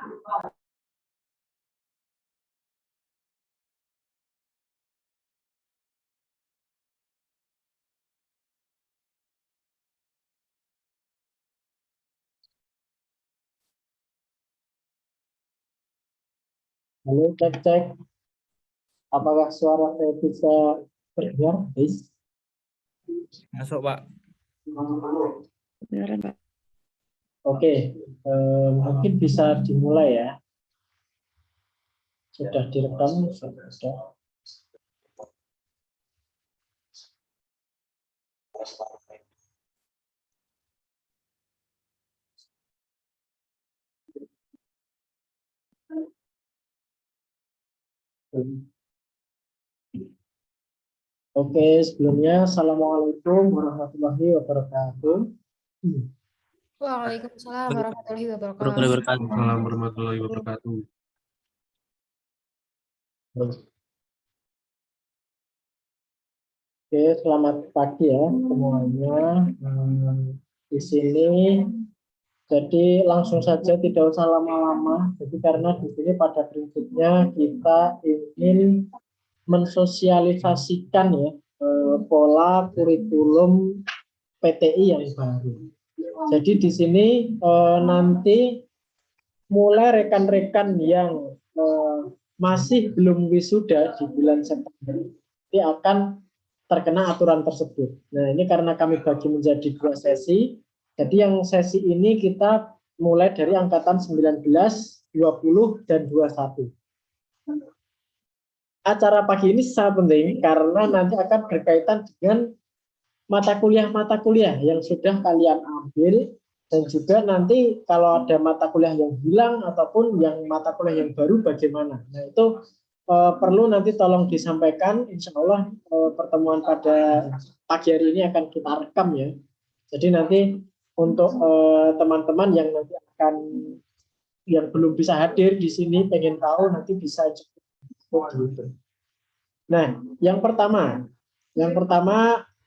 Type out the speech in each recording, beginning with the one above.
Halo, cek. Apakah suara saya bisa terdengar, guys? Masuk, Pak. Beneran, Pak. Oke, mungkin bisa dimulai ya. Sudah direkam, sudah. Oke, sebelumnya Assalamualaikum warahmatullahi wabarakatuh. Waalaikumsalam warahmatullahi wabarakatuh. Waalaikumsalam warahmatullahi wabarakatuh. Oke, selamat pagi ya semuanya. Di sini, jadi langsung saja tidak usah lama-lama. Jadi karena di sini pada prinsipnya kita ingin mensosialisasikan ya pola kurikulum PTI yang baru. Jadi di sini nanti mulai rekan-rekan yang masih belum wisuda di bulan September ini akan terkena aturan tersebut. Nah, ini karena kami bagi menjadi 2 sesi. Jadi yang sesi ini kita mulai dari angkatan 19, 20, dan 21. Acara pagi ini sangat penting karena nanti akan berkaitan dengan mata kuliah yang sudah kalian ambil, dan juga nanti kalau ada mata kuliah yang hilang ataupun yang mata kuliah yang baru bagaimana. Nah, itu perlu nanti tolong disampaikan. Insya Allah pertemuan pada pagi hari ini akan kita rekam ya. Jadi nanti untuk teman-teman yang nanti yang belum bisa hadir di sini pengen tahu nanti bisa gitu. Nah, yang pertama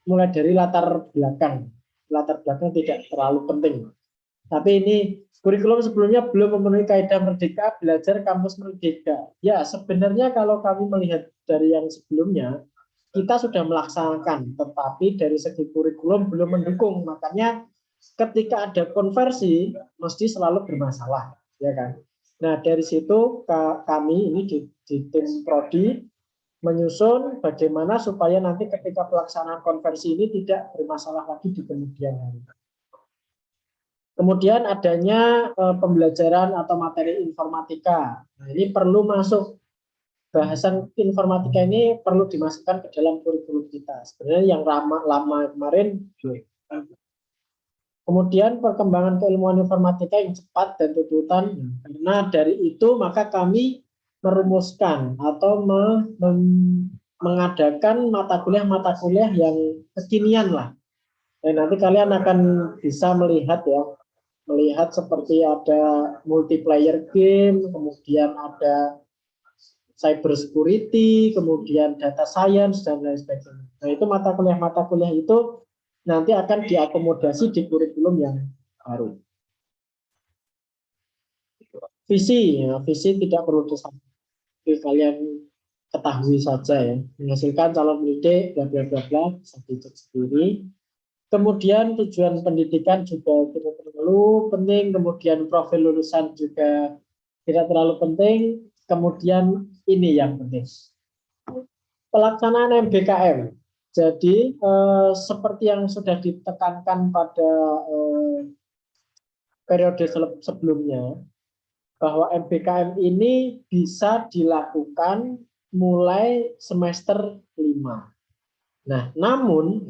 mulai dari latar belakang. Latar belakang tidak terlalu penting. Tapi ini kurikulum sebelumnya belum memenuhi kaidah merdeka, belajar kampus merdeka. Ya, sebenarnya kalau kami melihat dari yang sebelumnya, kita sudah melaksanakan, tetapi dari segi kurikulum belum mendukung. Makanya ketika ada konversi, mesti selalu bermasalah, ya kan? Nah, dari situ kami ini di tim Prodi menyusun bagaimana supaya nanti ketika pelaksanaan konversi ini tidak bermasalah lagi di kemudian hari. Kemudian adanya pembelajaran atau materi informatika. Nah, ini perlu masuk, bahasan informatika ini perlu dimasukkan ke dalam kurikulum kita. Sebenarnya yang lama kemarin. Kemudian perkembangan keilmuan informatika yang cepat dan tuntutan. Karena dari itu maka kami merumuskan atau mengadakan mata kuliah yang kekinian lah. Dan nanti kalian akan bisa melihat seperti ada multiplayer game, kemudian ada cyber security, kemudian data science, dan lain sebagainya. Nah, itu mata kuliah itu nanti akan diakomodasi di kurikulum yang baru. Visi tidak perlu disampaikan, kalian ketahui saja ya. Menghasilkan calon pendidik, bla bla bla bla, bisa dicek sendiri. Kemudian tujuan pendidikan juga tidak terlalu penting, kemudian profil lulusan juga tidak terlalu penting, kemudian ini yang penting. Pelaksanaan MBKM. Jadi seperti yang sudah ditekankan pada periode sebelumnya, bahwa MBKM ini bisa dilakukan mulai semester 5. Nah, namun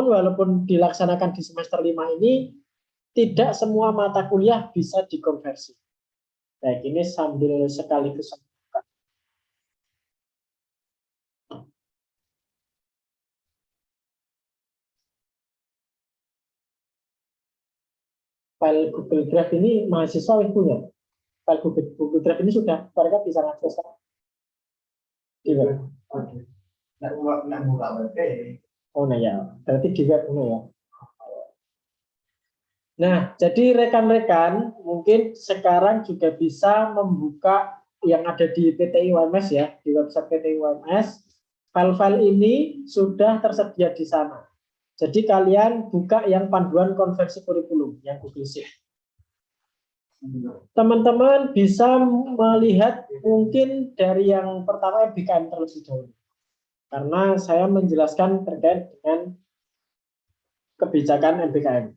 walaupun dilaksanakan di semester 5 ini, tidak semua mata kuliah bisa dikonversi. Baik, ini sambil sekaligus file Google Drive ini mahasiswa punya. File Google Drive ini sudah mereka bisa akses. Iya. Nggak buka web. Oh, nah ya, berarti di web ya. Nah, jadi rekan-rekan mungkin sekarang juga bisa membuka yang ada di PTI UMS ya, di website PTI UMS. File-file ini sudah tersedia di sana. Jadi kalian buka yang panduan konversi kurikulum yang Google Sheet. Teman-teman bisa melihat mungkin dari yang pertama MBKM terlebih dahulu. Karena saya menjelaskan terkait dengan kebijakan MBKM.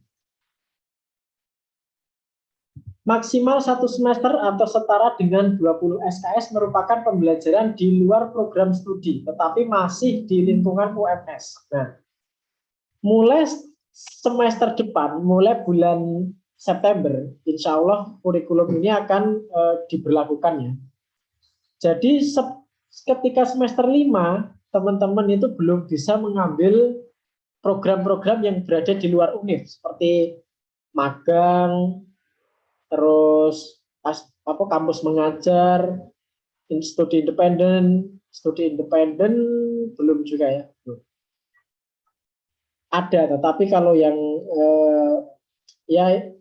Maksimal 1 semester atau setara dengan 20 SKS merupakan pembelajaran di luar program studi, tetapi masih di lingkungan UMS. Nah, mulai semester depan, mulai bulan September, insya Allah kurikulum ini akan diberlakukan ya. Jadi ketika semester 5, teman-teman itu belum bisa mengambil program-program yang berada di luar UNIF, seperti magang, terus kampus mengajar, studi independen belum juga ya. Ada, tetapi kalau yang ya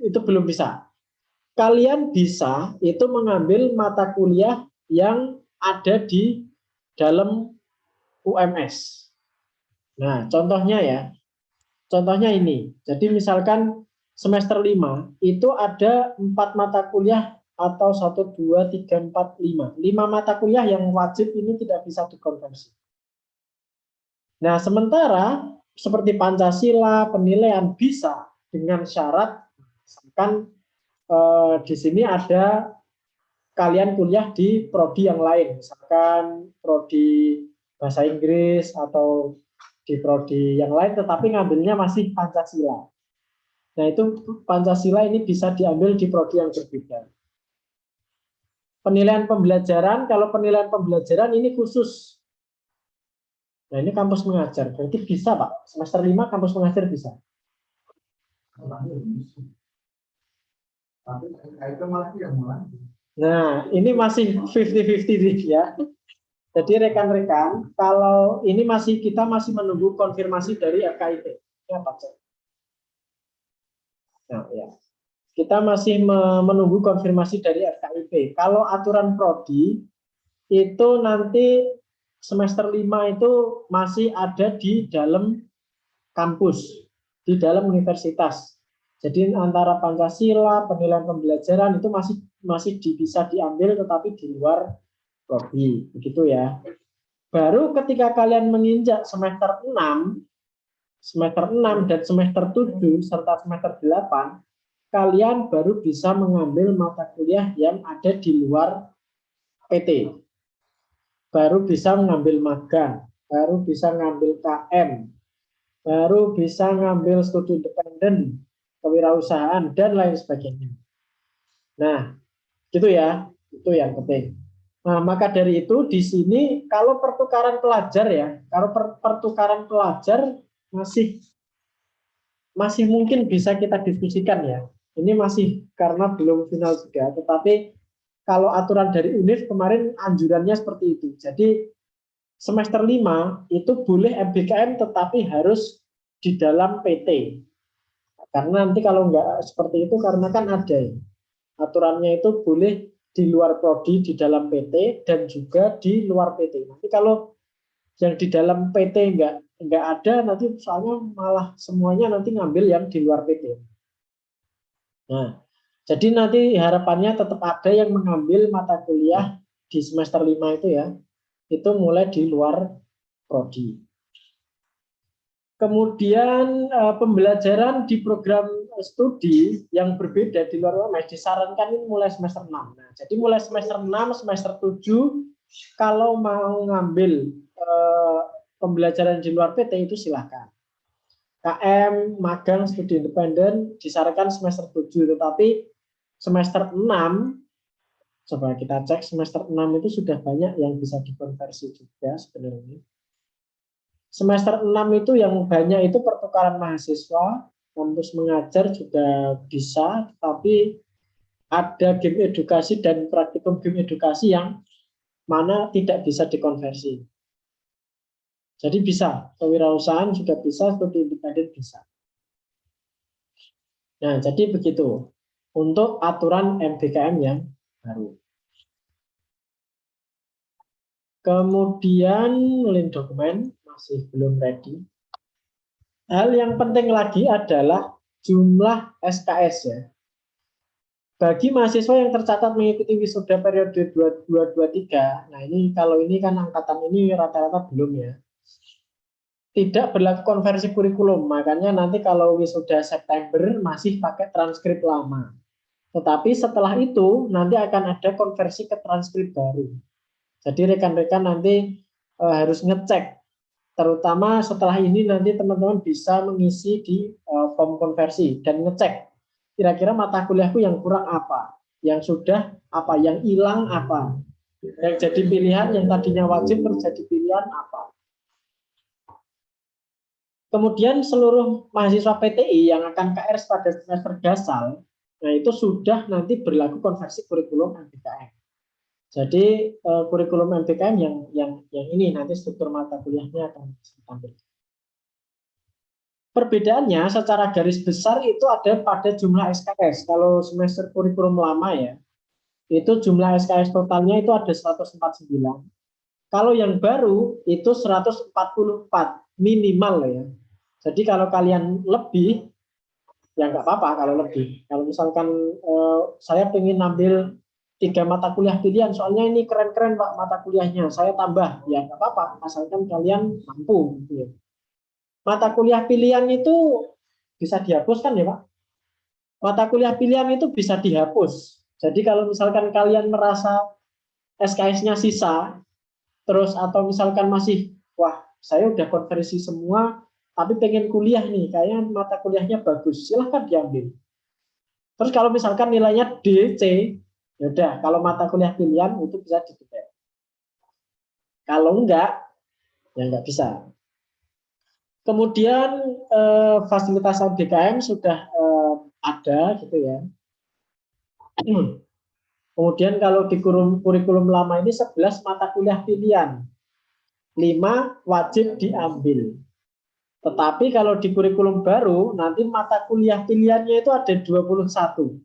itu belum bisa. Kalian bisa itu mengambil mata kuliah yang ada di dalam UMS. Nah, contohnya ya. Contohnya ini. Jadi misalkan semester 5 itu ada 4 mata kuliah atau 1, 2, 3, 4, 5. 5 mata kuliah yang wajib ini tidak bisa dikonversi. Nah, sementara seperti Pancasila, penilaian bisa dengan syarat misalkan di sini ada kalian kuliah di prodi yang lain, misalkan prodi bahasa Inggris atau di prodi yang lain, tetapi ngambilnya masih Pancasila. Nah, itu Pancasila ini bisa diambil di prodi yang berbeda. Penilaian pembelajaran, kalau penilaian pembelajaran ini khusus. Nah, ini kampus mengajar, berarti bisa Pak, semester 5 kampus mengajar bisa. Nah, ini masih 50-50 ya. Jadi rekan-rekan, kalau ini kita masih menunggu konfirmasi dari FKIP. Ya, Pak. Nah, ya. Kita masih menunggu konfirmasi dari FKIP. Kalau aturan prodi itu nanti semester 5 itu masih ada di dalam kampus, di dalam universitas. Jadi antara Pancasila, penilaian pembelajaran itu masih bisa diambil tetapi di luar prodi, begitu ya. Baru ketika kalian menginjak semester 6 dan semester 7 serta semester 8, kalian baru bisa mengambil mata kuliah yang ada di luar PT. Baru bisa mengambil magang, baru bisa mengambil KM, baru bisa mengambil studi independen, kewirausahaan, dan lain sebagainya. Nah, gitu ya, itu yang penting. Nah, maka dari itu di sini kalau pertukaran pelajar ya, kalau pertukaran pelajar masih mungkin bisa kita diskusikan ya. Ini masih karena belum final juga, tetapi kalau aturan dari UNIF kemarin anjurannya seperti itu. Jadi semester 5 itu boleh MBKM tetapi harus di dalam PT. Karena nanti kalau enggak seperti itu, karena kan ada ya, aturannya itu boleh di luar prodi di dalam PT dan juga di luar PT. Nanti kalau yang di dalam PT enggak ada, nanti soalnya malah semuanya nanti ngambil yang di luar PT. Nah, jadi nanti harapannya tetap ada yang mengambil mata kuliah di semester 5 itu ya, itu mulai di luar prodi. Kemudian pembelajaran di program studi yang berbeda di luar UMS disarankan ini mulai semester 6. Nah, jadi mulai semester 6, semester 7 kalau mau ngambil pembelajaran di luar PT itu silakan. KM, magang, studi independen disarankan semester 7, tetapi semester 6 coba kita cek semester 6 itu sudah banyak yang bisa dikonversi juga sebenarnya. Semester 6 itu yang banyak itu pertukaran mahasiswa, kampus mengajar juga bisa, tapi ada game edukasi dan praktikum game edukasi yang mana tidak bisa dikonversi. Jadi bisa, kewirausahaan juga bisa, studi independen bisa. Nah, jadi begitu untuk aturan MBKM yang baru. Kemudian link dokumen masih belum ready. Hal yang penting lagi adalah jumlah SKS ya. Bagi mahasiswa yang tercatat mengikuti wisuda periode 2223, nah ini kalau ini kan angkatan ini rata-rata belum ya. Tidak berlaku konversi kurikulum, makanya nanti kalau wisuda September masih pakai transkrip lama. Tetapi setelah itu nanti akan ada konversi ke transkrip baru. Jadi rekan-rekan nanti harus ngecek, terutama setelah ini nanti teman-teman bisa mengisi di form konversi dan ngecek kira-kira mata kuliahku yang kurang apa, yang sudah apa, yang hilang apa, yang jadi pilihan, yang tadinya wajib terus jadi pilihan apa. Kemudian seluruh mahasiswa PTI yang akan KRS pada semester dasar, nah itu sudah nanti berlaku konversi kurikulum MBKM. Jadi kurikulum MBKM yang ini nanti struktur mata kuliahnya akan ditampilkan. Perbedaannya secara garis besar itu ada pada jumlah SKS. Kalau semester kurikulum lama ya, itu jumlah SKS totalnya itu ada 149. Kalau yang baru itu 144 minimal ya. Jadi kalau kalian lebih, ya nggak apa-apa kalau lebih. Kalau misalkan saya pengen ambil 3 mata kuliah pilihan, soalnya ini keren-keren Pak mata kuliahnya, saya tambah, ya nggak apa-apa, asalkan kalian mampu. Gitu ya. Mata kuliah pilihan itu bisa dihapuskan ya Pak. Mata kuliah pilihan itu bisa dihapus. Jadi kalau misalkan kalian merasa SKS-nya sisa, terus atau misalkan masih, wah saya udah konversi semua, tapi pengen kuliah nih, kayaknya mata kuliahnya bagus, silahkan diambil. Terus kalau misalkan nilainya D, C, ya udah, kalau mata kuliah pilihan itu bisa dibuka. Kalau enggak, ya enggak bisa. Kemudian fasilitas MBKM sudah ada gitu ya. Kemudian kalau di kurikulum lama ini 11 mata kuliah pilihan, 5 wajib diambil. Tetapi kalau di kurikulum baru, nanti mata kuliah pilihannya itu ada 21.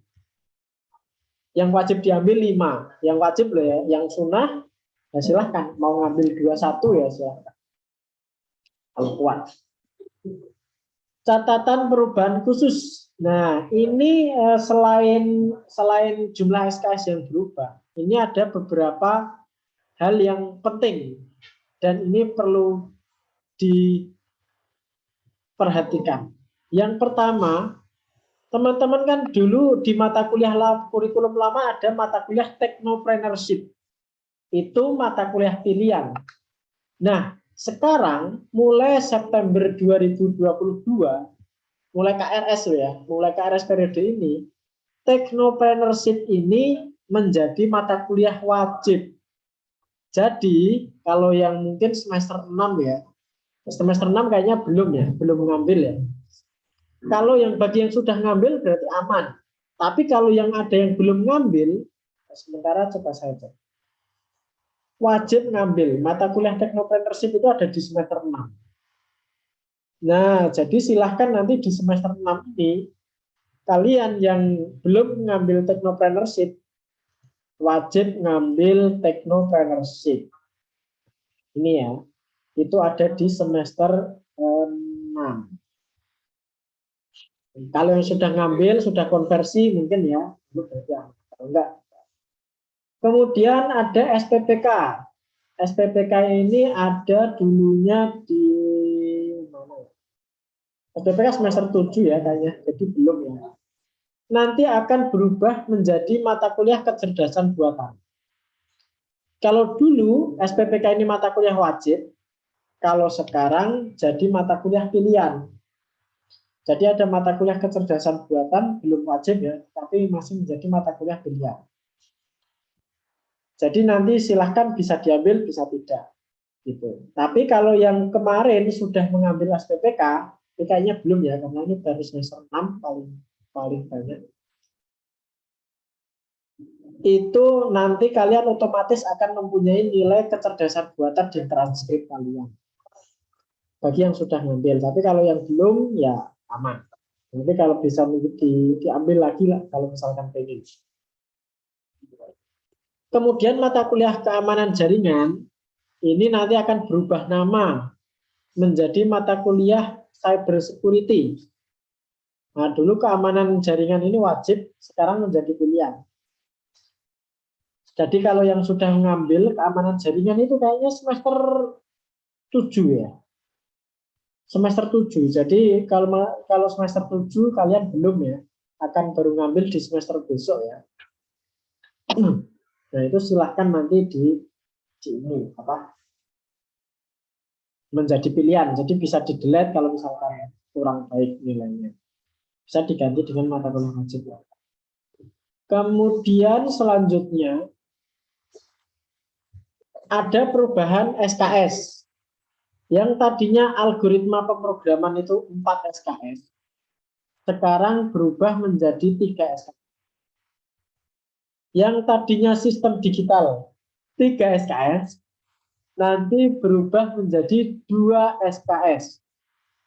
Yang wajib diambil 5. Yang wajib loh ya, yang sunnah, ya silahkan. Mau ngambil 21 ya silahkan. Kalau kuat. Catatan perubahan khusus. Nah, ini selain jumlah SKS yang berubah, ini ada beberapa hal yang penting. Dan ini perlu diperhatikan. Yang pertama, teman-teman kan dulu di mata kuliah kurikulum lama ada mata kuliah Technopreneurship. Itu mata kuliah pilihan. Nah, sekarang mulai September 2022, mulai KRS ya, mulai KRS periode ini, Technopreneurship ini menjadi mata kuliah wajib. Jadi, kalau yang mungkin semester 6 ya, semester 6 kayaknya belum ya, belum mengambil ya. Kalau yang bagi yang sudah ngambil berarti aman. Tapi kalau yang ada yang belum ngambil, sementara coba saya cek. Wajib ngambil. Mata kuliah Technopreneurship itu ada di semester 6. Nah, jadi silahkan nanti di semester 6 ini, kalian yang belum ngambil Technopreneurship, wajib ngambil Technopreneurship. Ini ya, itu ada di semester 6. Kalau yang sudah ngambil, sudah konversi mungkin ya, kalau enggak. Kemudian ada SPPK. SPPK ini ada dulunya di mana? SPPK semester 7 ya kayaknya, jadi belum ya. Nanti akan berubah menjadi mata kuliah kecerdasan buatan. Kalau dulu SPPK ini mata kuliah wajib, kalau sekarang jadi mata kuliah pilihan. Jadi ada mata kuliah kecerdasan buatan, belum wajib ya, tapi masih menjadi mata kuliah pilihan. Jadi nanti silahkan bisa diambil, bisa tidak. Gitu. Tapi kalau yang kemarin sudah mengambil SPPK, ini kayaknya belum ya, karena ini baru semester 6 paling banyak. Itu nanti kalian otomatis akan mempunyai nilai kecerdasan buatan di transkrip kalian. Bagi yang sudah ngambil, tapi kalau yang belum ya aman. Nanti kalau bisa diambil lagi lah kalau misalkan pengen. Kemudian mata kuliah keamanan jaringan ini nanti akan berubah nama menjadi mata kuliah cyber security. Nah, dulu keamanan jaringan ini wajib, sekarang menjadi pilihan. Jadi kalau yang sudah mengambil keamanan jaringan itu kayaknya semester 7 ya. Semester 7. Jadi kalau semester 7 kalian belum ya, akan baru ngambil di semester besok ya. Nah, itu silahkan nanti di ini apa? Menjadi pilihan. Jadi bisa di-delete kalau misalkan kurang baik nilainya. Bisa diganti dengan mata kuliah wajib. Kemudian selanjutnya ada perubahan SKS. Yang tadinya algoritma pemrograman itu 4 SKS, sekarang berubah menjadi 3 SKS. Yang tadinya sistem digital 3 SKS, nanti berubah menjadi 2 SKS.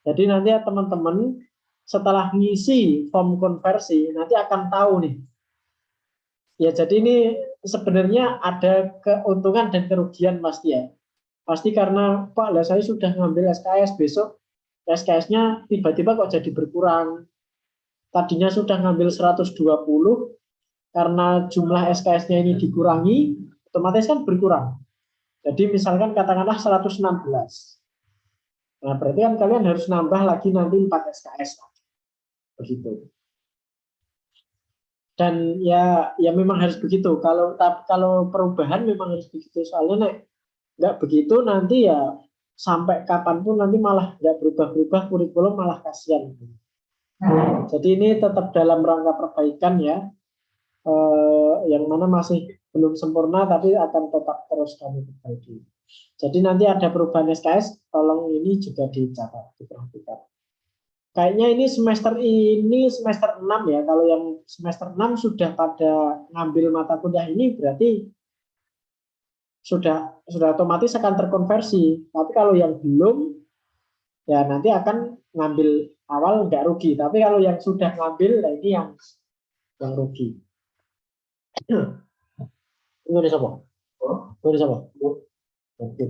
Jadi nanti ya teman-teman setelah ngisi form konversi, nanti akan tahu nih. Ya jadi ini sebenarnya ada keuntungan dan kerugian pasti ya. Pasti karena Pak, lah saya sudah ngambil SKS, besok SKS-nya tiba-tiba kok jadi berkurang. Tadinya sudah ngambil 120, karena jumlah SKS-nya ini dikurangi, otomatis kan berkurang. Jadi misalkan katakanlah 116. Nah, berarti kan kalian harus nambah lagi nanti 4 SKS. Begitu. Dan ya memang harus begitu. Kalau perubahan memang harus begitu. Soalnya nggak begitu nanti ya sampai kapanpun nanti malah nggak berubah-berubah kurikulum, malah kasihan. Jadi ini tetap dalam rangka perbaikan ya, yang mana masih belum sempurna tapi akan tetap terus kami perbaiki. Jadi nanti ada perubahan SKS, tolong ini juga dicatat, diperhatikan. Kayaknya ini semester 6 ya. Kalau yang semester 6 sudah pada ngambil mata kuliah ini berarti sudah otomatis akan terkonversi. Tapi kalau yang belum, ya nanti akan ngambil awal nggak rugi. Tapi kalau yang sudah ngambil, nah ini yang rugi. Ini udah siapa? Udah siapa? Oke.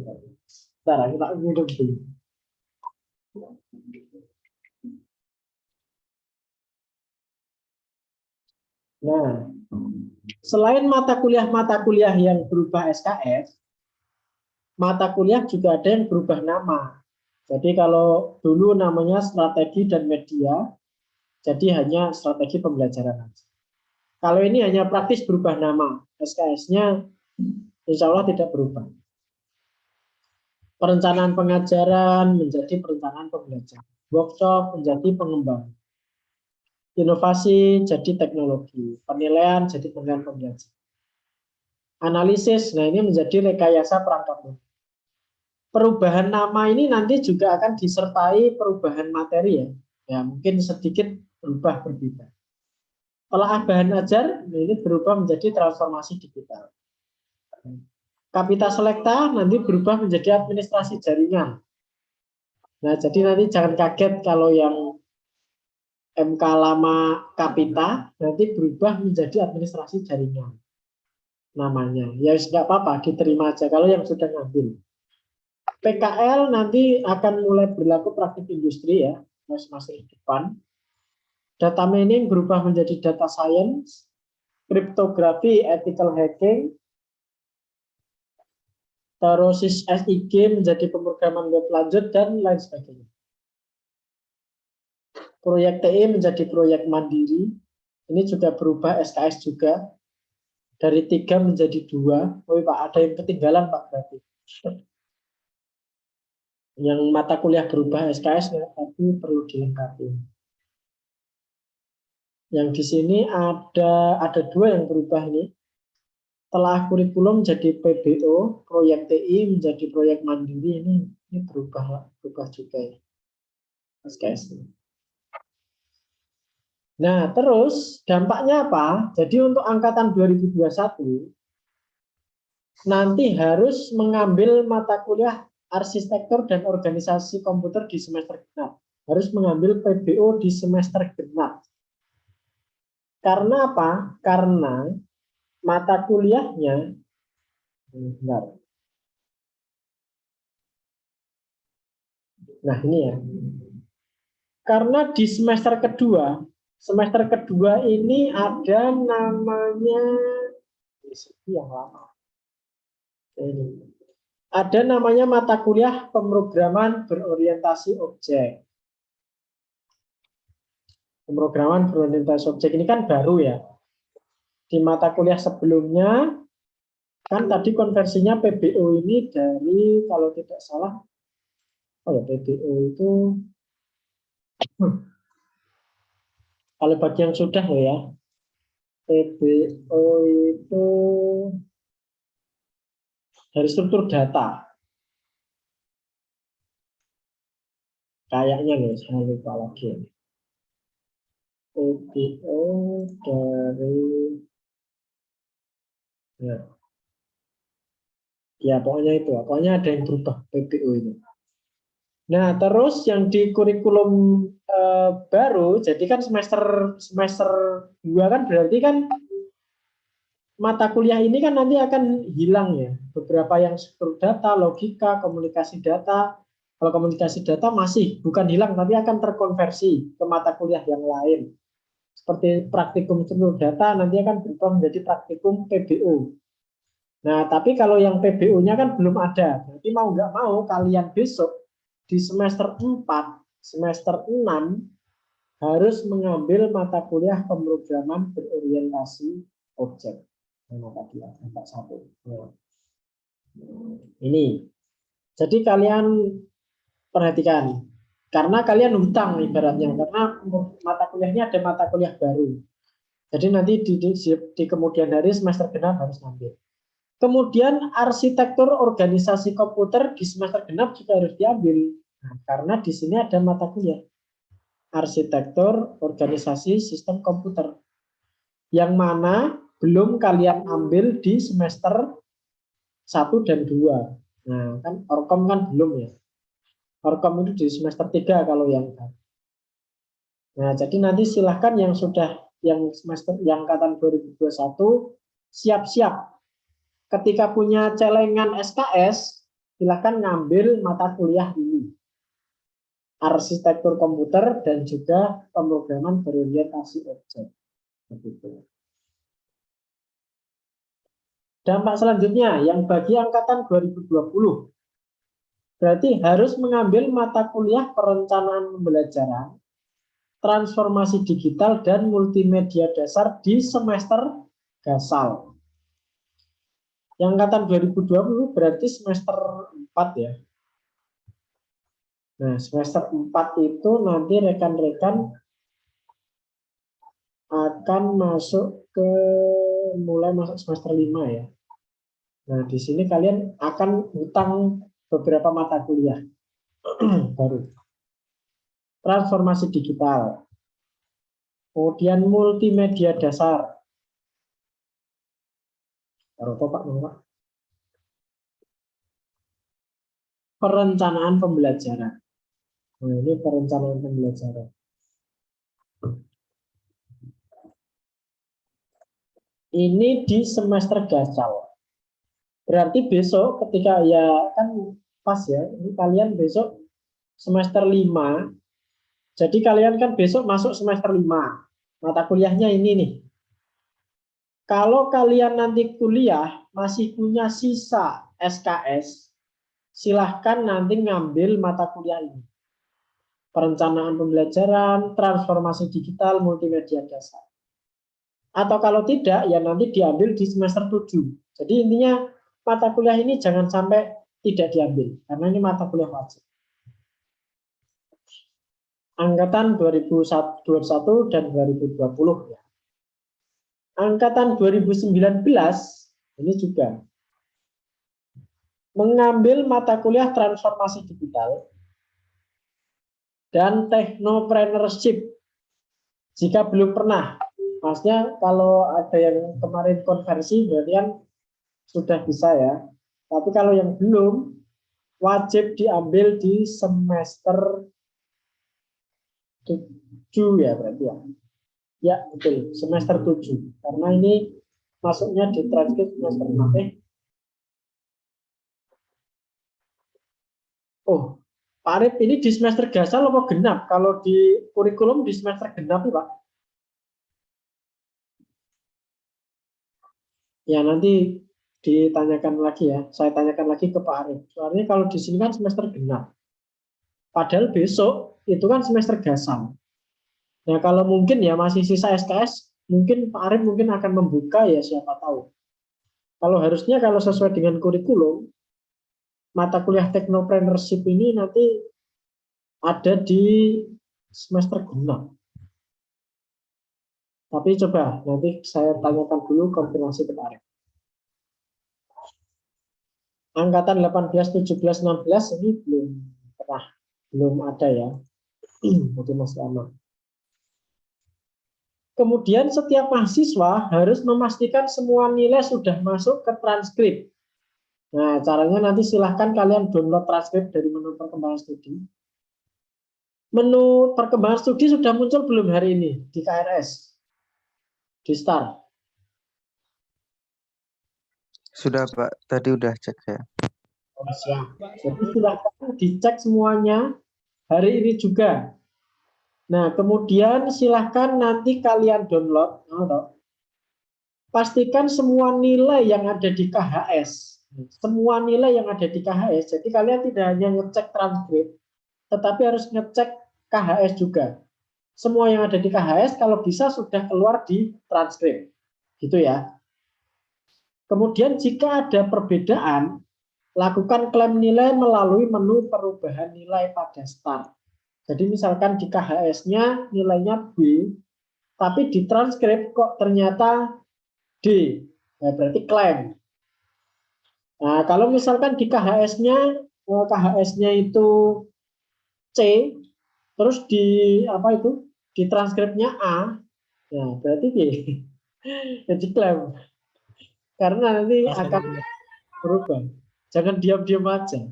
Bentar, kita minum dulu. Nah, selain mata kuliah yang berubah SKS, mata kuliah juga ada yang berubah nama. Jadi kalau dulu namanya strategi dan media, jadi hanya strategi pembelajaran aja. Kalau ini hanya praktis berubah nama, SKS-nya insya Allah tidak berubah. Perencanaan pengajaran menjadi perencanaan pembelajaran. Workshop menjadi pengembangan. Inovasi jadi teknologi. Penilaian jadi penilaian pembelajaran. Analisis, nah ini menjadi rekayasa perangkat lunak. Perubahan nama ini nanti juga akan disertai perubahan materi ya. Ya mungkin sedikit berubah berbeda. Telaah bahan ajar ini berubah menjadi transformasi digital. Kapita Selekta nanti berubah menjadi administrasi jaringan. Nah, jadi nanti jangan kaget kalau yang MK lama Kapita nanti berubah menjadi administrasi jaringan namanya. Ya nggak apa-apa, diterima aja kalau yang sudah ngambil. PKL nanti akan mulai berlaku praktik industri ya, masih di depan. Data mining berubah menjadi data science, kriptografi, ethical hacking, terus SIG menjadi pemrograman web lanjut, dan lain sebagainya. Proyek TI menjadi proyek mandiri, ini juga berubah SKS juga, dari 3 menjadi 2. Oh Pak, ada yang ketinggalan Pak berarti. Yang mata kuliah berubah SKS, tapi perlu dilengkapi. Yang di sini ada 2 yang berubah ini. Telah kurikulum jadi PBO, proyek TI menjadi proyek mandiri, ini berubah juga ya. SKS. Nah, terus dampaknya apa? Jadi untuk angkatan 2021 nanti harus mengambil mata kuliah arsitektur dan organisasi komputer di semester genap. harus mengambil PBO di semester genap. Karena apa? Karena mata kuliahnya, bentar. Nah ini ya, karena di semester kedua ini ada namanya, yang lama. Ini. Ada namanya mata kuliah pemrograman berorientasi objek. Pemrograman berorientasi objek ini kan baru ya. Di mata kuliah sebelumnya, kan tadi konversinya PBO ini dari, kalau tidak salah, oh ya PBO itu, kalau bagi yang sudah ya, PBO itu dari struktur data. Kayaknya nih, saya lupa lagi. PBO dari, ya pokoknya itu, pokoknya ada yang berubah PBO ini. Nah, terus yang di kurikulum baru, jadi kan semester 2 kan berarti kan mata kuliah ini kan nanti akan hilang ya. Beberapa yang struktur data, logika, komunikasi data. Kalau komunikasi data masih bukan hilang, tapi akan terkonversi ke mata kuliah yang lain. Seperti praktikum struktur data nanti akan berubah menjadi praktikum PBO. Nah, tapi kalau yang PBO-nya kan belum ada. Berarti mau nggak mau kalian besok di semester 4, semester 6 harus mengambil mata kuliah pemrograman berorientasi objek. Mata kuliah 1. Ini. Jadi kalian perhatikan. Karena kalian hutang ibaratnya. Karena mata kuliahnya ada mata kuliah baru. Jadi nanti di kemudian hari semester genap harus ngambil. Kemudian arsitektur organisasi komputer di semester genap juga harus diambil. Nah, karena di sini ada mata kuliah arsitektur organisasi sistem komputer yang mana belum kalian ambil di semester 1 dan 2. Nah, kan Orkom kan belum ya. Orkom itu di semester 3 kalau yang. Nah, jadi nanti silahkan yang sudah yang semester yang angkatan 2021 siap-siap. Ketika punya celengan SKS, silakan ngambil mata kuliah ini. Arsitektur komputer dan juga pemrograman berorientasi objek. Begitu. Dampak selanjutnya yang bagi angkatan 2020 berarti harus mengambil mata kuliah perencanaan pembelajaran, transformasi digital dan multimedia dasar di semester gasal. Yang angkatan 2020 berarti semester 4 ya. Nah, semester 4 itu nanti rekan-rekan akan masuk ke mulai masuk semester 5 ya. Nah, di sini kalian akan hutang beberapa mata kuliah baru. Transformasi digital. Kemudian multimedia dasar. Pak. Perencanaan pembelajaran. Nah, ini perencanaan pembelajaran. Ini di semester gasal. Berarti besok ketika ya kan pas ya, ini kalian besok semester 5. Jadi kalian kan besok masuk semester 5. Mata kuliahnya ini nih. Kalau kalian nanti kuliah masih punya sisa SKS, silahkan nanti ngambil mata kuliah ini. Perencanaan pembelajaran, transformasi digital, multimedia dasar. Atau kalau tidak, ya nanti diambil di semester 7. Jadi intinya mata kuliah ini jangan sampai tidak diambil, karena ini mata kuliah wajib. Angkatan 2021 dan 2020 ya. Angkatan 2019 ini juga mengambil mata kuliah transformasi digital dan technopreneurship jika belum pernah. Maksudnya kalau ada yang kemarin konversi berarti kan sudah bisa ya. Tapi kalau yang belum wajib diambil di semester 7 ya berarti ya. Ya, betul. Semester 7. Karena ini masuknya di transkrip semester 6. Oh, Pak Arif, ini di semester gasal apa genap? Kalau di kurikulum di semester genap, Pak? Ya, nanti ditanyakan lagi ya. Saya tanyakan lagi ke Pak Arif. Soalnya kalau di sini kan semester genap. Padahal besok itu kan semester gasal. Nah, kalau mungkin ya masih sisa SKS, mungkin Pak Arif mungkin akan membuka ya, siapa tahu. Kalau harusnya kalau sesuai dengan kurikulum, mata kuliah teknopreneurship ini nanti ada di semester genap. Tapi coba nanti saya tanyakan dulu konfirmasi ke Pak Arif. Angkatan 18, 17, 16 ini belum ada ya. Jadi masih aman. Kemudian setiap mahasiswa harus memastikan semua nilai sudah masuk ke transkrip. Nah, caranya nanti silahkan kalian download transkrip dari menu perkembangan studi. Menu perkembangan studi sudah muncul belum hari ini di KRS? Di STAR? Sudah Pak, tadi udah cek ya. Oh, siap. Jadi silahkan dicek semuanya hari ini juga. Nah, kemudian silahkan nanti kalian download. Pastikan semua nilai yang ada di KHS. Semua nilai yang ada di KHS. Jadi kalian tidak hanya ngecek transkrip, tetapi harus ngecek KHS juga. Semua yang ada di KHS kalau bisa sudah keluar di transkrip. Gitu ya. Kemudian jika ada perbedaan, lakukan klaim nilai melalui menu perubahan nilai pada start. Jadi misalkan di KHS-nya nilainya B, tapi di transkrip kok ternyata D, ya berarti klaim. Nah, kalau misalkan di KHS-nya itu C, terus di apa itu? Di transkripnya A, ya berarti D. Jadi klaim. Karena nanti akan berubah. Jangan diam-diam aja.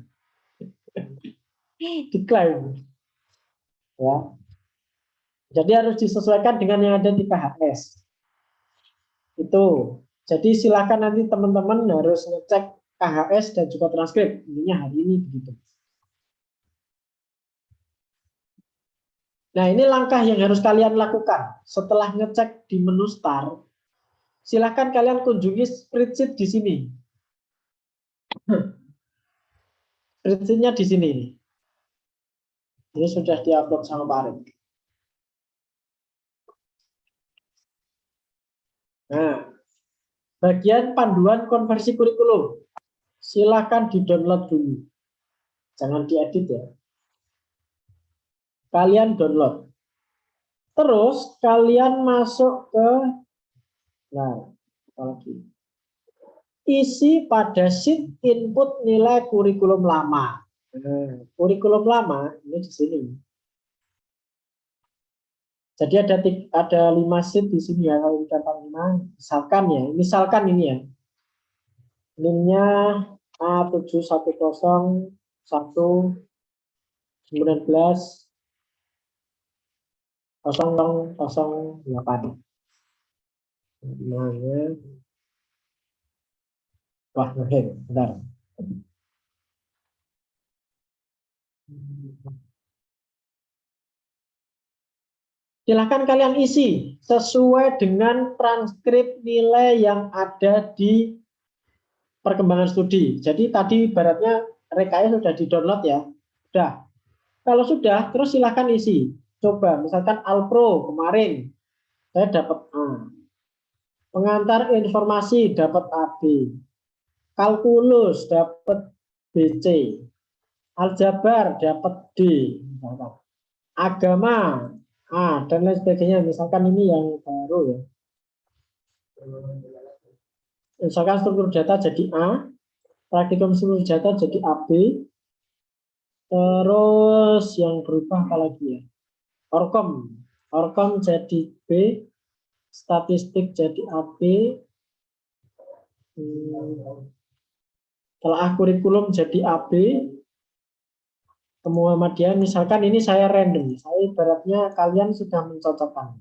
Diklaim. Ya. Jadi harus disesuaikan dengan yang ada di KHS. Itu. Jadi silakan nanti teman-teman harus ngecek KHS dan juga transkrip. Intinya hari ini begitu. Nah, ini langkah yang harus kalian lakukan. Setelah ngecek di menu start, silakan kalian kunjungi spreadsheet di sini. Spreadsheet-nya di sini. Ini sudah diupload sama Pak Arif. Nah, bagian panduan konversi kurikulum. Silakan di-download dulu. Jangan diedit ya. Kalian download. Terus kalian masuk ke apalagi isi pada sheet input nilai kurikulum lama. Kurikulum lama ini di sini. Jadi ada 5 sheet di sini ya, kalau dapat 5, misalkan ini ya. NIM-nya A710119 0008. Wah, bentar. Silahkan kalian isi sesuai dengan transkrip nilai yang ada di perkembangan studi. Jadi tadi ibaratnya rekayasa sudah di-download ya. Sudah. Kalau sudah, terus silahkan isi. Coba, misalkan Alpro kemarin, saya dapat A. Pengantar informasi dapat AB. Kalkulus dapat BC. Aljabar dapat D. Misalkan. Agama A, dan lain sebagainya. Misalkan ini yang baru ya. Misalkan struktur data jadi A, praktikum struktur data jadi AB, terus yang berubah apa lagi ya? Orkom jadi B, statistik jadi AB, telah kurikulum jadi AB, ke Muhammadiyah, misalkan ini saya random, saya ibaratnya kalian sudah mencocokkan.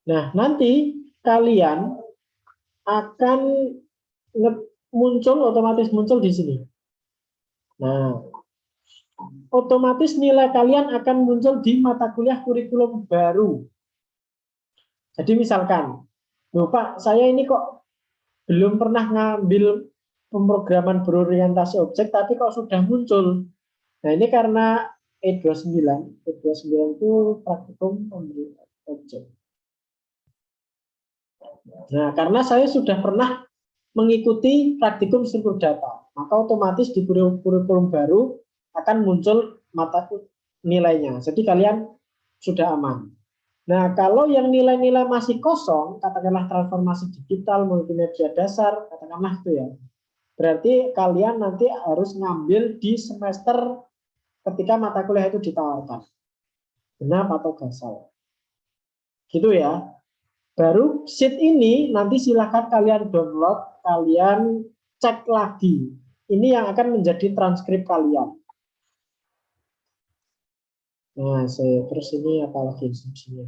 Nah, nanti kalian akan otomatis muncul di sini. Nah, otomatis nilai kalian akan muncul di mata kuliah kurikulum baru. Jadi misalkan, loh Pak, saya ini kok belum pernah ngambil pemrograman berorientasi objek, tapi kok sudah muncul. Nah, ini karena E29 itu praktikum pemberian objek. Nah, karena saya sudah pernah mengikuti praktikum struktur data, maka otomatis di kurikulum baru akan muncul mata nilainya. Jadi kalian sudah aman. Nah, kalau yang nilai-nilai masih kosong, katakanlah transformasi digital, multimedia dasar, katakanlah itu ya. Berarti kalian nanti harus ngambil di semester ketika mata kuliah itu ditawarkan. Genap atau gasal. Gitu ya. Baru sheet ini nanti silahkan kalian download, kalian cek lagi. Ini yang akan menjadi transkrip kalian. Nah, terus ini apalagi instruksinya.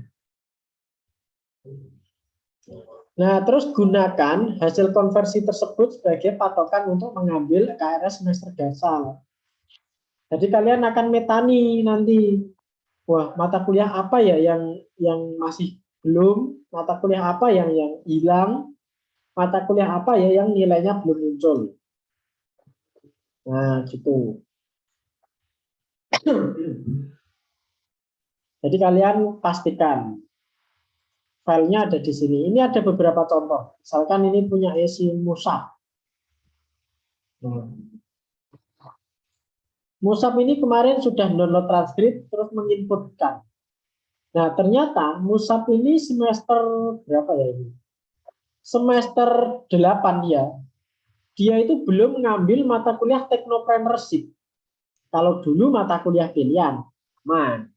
Nah, terus gunakan hasil konversi tersebut sebagai patokan untuk mengambil KRS semester gasal. Jadi kalian akan metani nanti, wah mata kuliah apa ya yang masih belum, mata kuliah apa yang hilang, mata kuliah apa ya yang nilainya belum muncul. Nah, gitu. Jadi kalian pastikan filenya ada di sini. Ini ada beberapa contoh. Misalkan ini punya isi Musab. Musab ini kemarin sudah download transkrip terus menginputkan. Nah, ternyata Musab ini semester berapa ya ini? Semester 8 ya. Dia itu belum mengambil mata kuliah Technopreneurship. Kalau dulu mata kuliah pilihan, aman.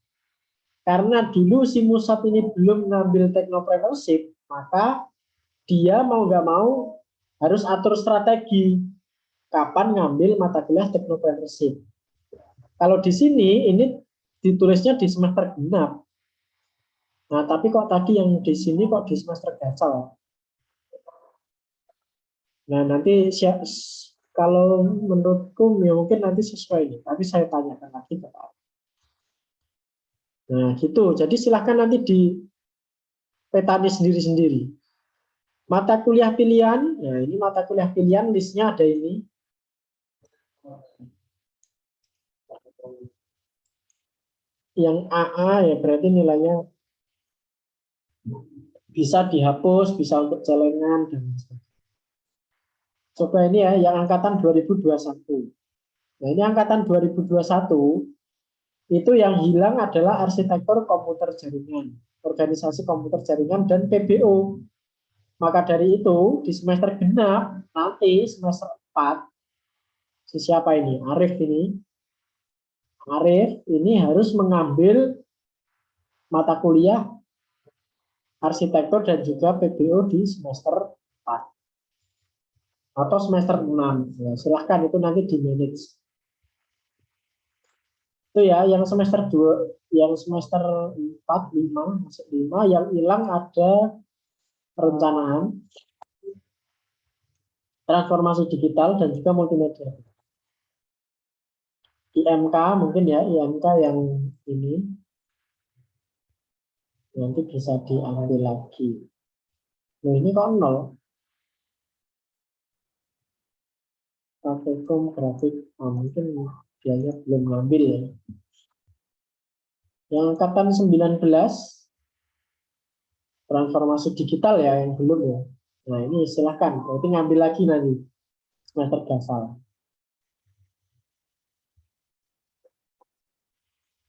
Karena dulu si Musab ini belum mengambil Technopreneurship, maka dia mau nggak mau harus atur strategi kapan ngambil mata kuliah Technopreneurship. Kalau di sini ini ditulisnya di semester genap. Nah, tapi kok tadi yang di sini kok di semester gasal? Nah, nanti kalau menurutku ya mungkin nanti sesuai ini, tapi saya tanyakan lagi ke Pak. Nah, gitu. Jadi silahkan nanti di petani sendiri-sendiri. Mata kuliah pilihan, nah ini mata kuliah pilihan listnya ada ini. Yang AA ya berarti nilainya bisa dihapus, bisa untuk celengan dan sebagainya. Coba ini ya, yang angkatan 2021. Nah, ini angkatan 2021, itu yang hilang adalah arsitektur komputer jaringan, organisasi komputer jaringan, dan PBO. Maka dari itu, di semester genap, nanti semester 4, siapa ini? Arif ini. Arif ini harus mengambil mata kuliah arsitektur dan juga PBO di semester 4. Atau semester 6. Ya, silahkan itu nanti di manage. Itu ya yang semester 2, yang semester 4, 5, masuk 5, yang hilang ada perencanaan, transformasi digital dan juga multimedia. IMK mungkin ya, IMK yang ini nanti bisa diambil lagi. Nah, ini kok 0. Praktikum grafik, mungkin dianya belum ngambil ya. Yang angkatan 19 transformasi digital ya yang belum ya. Nah, ini silahkan, berarti ngambil lagi nanti semester gasal.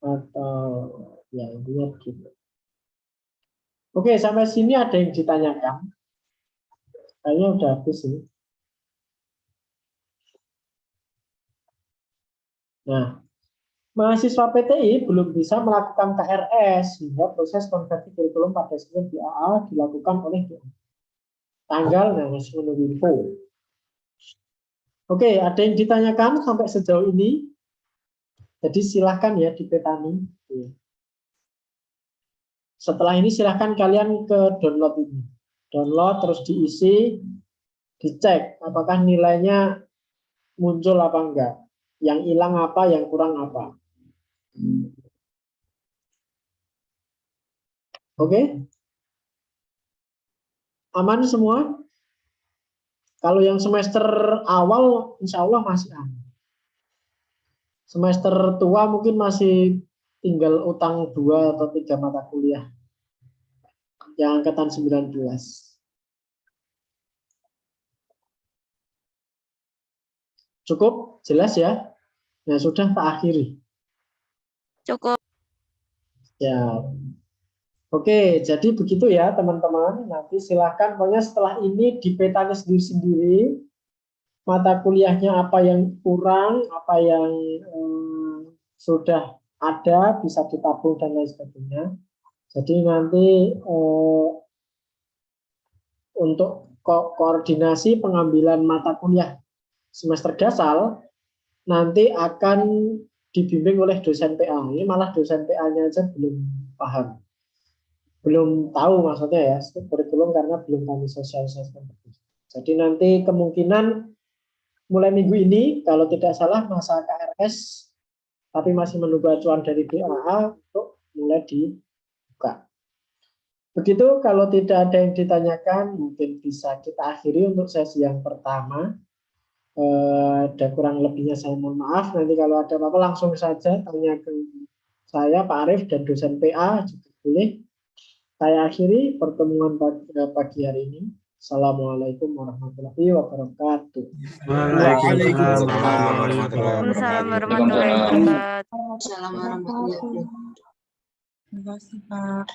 Atau ya intinya begitu. Oke, sampai sini ada yang ditanyakan? Kayaknya udah habis ini. Nah, mahasiswa PTI belum bisa melakukan KRS sehingga proses konversi kurikulum pada sistem BAA dilakukan oleh tanggal masih menunggu info. Oke, ada yang ditanyakan sampai sejauh ini? Jadi silahkan ya dipetani. Setelah ini silahkan kalian ke download ini. Download terus diisi, dicek apakah nilainya muncul apa enggak. Yang hilang apa, yang kurang apa. Oke? Aman semua? Kalau yang semester awal insya Allah masih aman. Semester tua mungkin masih tinggal utang 2 atau 3 mata kuliah yang angkatan 19. Cukup? Jelas ya? Nah, sudah tak akhiri. Cukup. Ya. Oke, jadi begitu ya teman-teman. Nanti silahkan, pokoknya setelah ini dipetanya sendiri-sendiri. Mata kuliahnya apa yang kurang, apa yang sudah ada, bisa ditabung dan lain sebagainya. Jadi nanti untuk koordinasi pengambilan mata kuliah semester dasar nanti akan dibimbing oleh dosen PA. Ini malah dosen PA-nya aja belum paham. Belum tahu maksudnya ya, kurikulum karena belum kami sosialisasikan. Jadi nanti kemungkinan mulai minggu ini, kalau tidak salah masa KRS, tapi masih menunggu acuan dari BAA untuk mulai dibuka. Begitu, kalau tidak ada yang ditanyakan, mungkin bisa kita akhiri untuk sesi yang pertama. Ada kurang lebihnya saya mohon maaf. Nanti kalau ada apa-apa langsung saja tanya ke saya, Pak Arief, dan dosen PA juga boleh. Saya akhiri pertemuan pagi hari ini. Assalamualaikum warahmatullahi wabarakatuh. Waalaikumsalam Waalaikumsalam warahmatullahi wabarakatuh. Assalamualaikum. Terima kasih, Pak.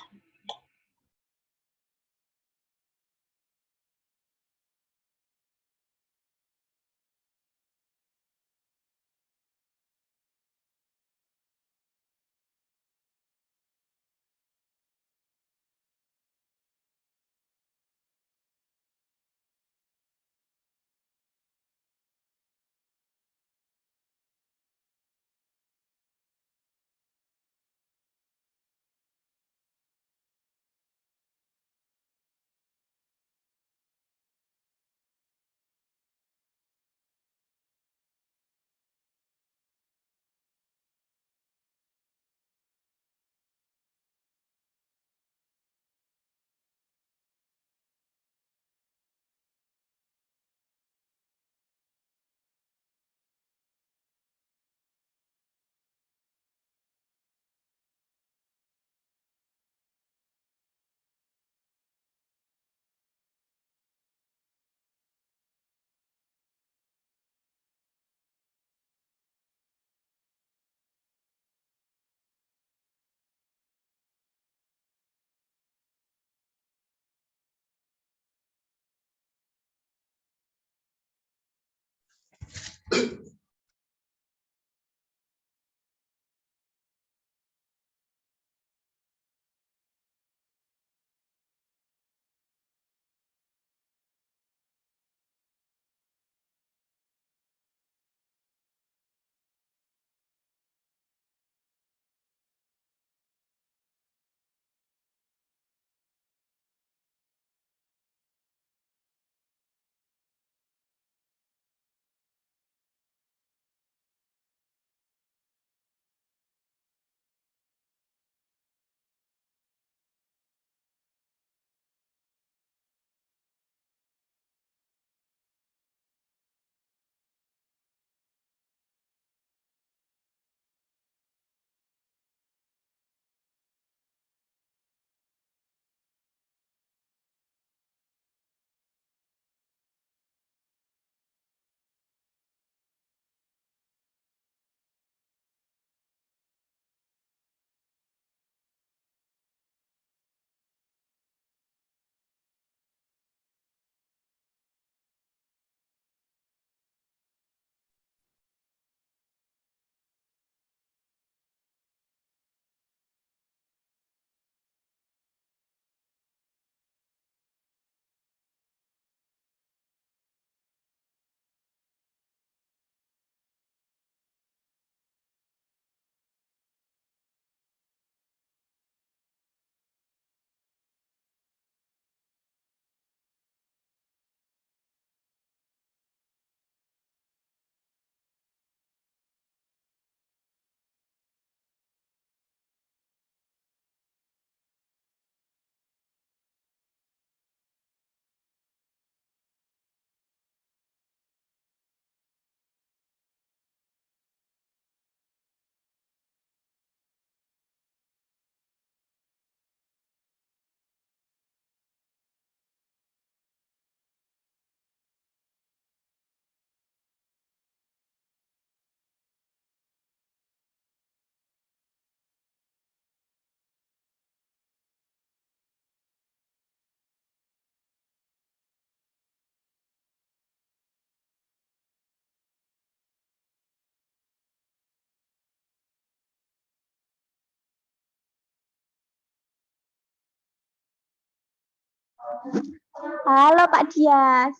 Halo Pak Dias.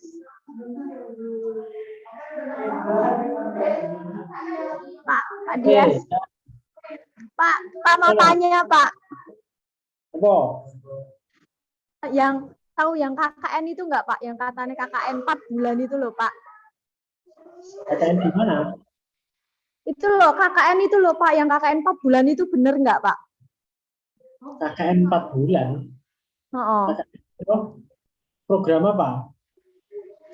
Pak Oke, Dias. Pak mau tanya Pak, apa? yang tahu yang KKN itu enggak Pak? Yang katanya KKN 4 bulan itu loh Pak. KKN di mana? Itu loh KKN itu loh Pak, yang KKN 4 bulan itu bener enggak Pak? KKN 4 bulan. Oh. Oh, program apa?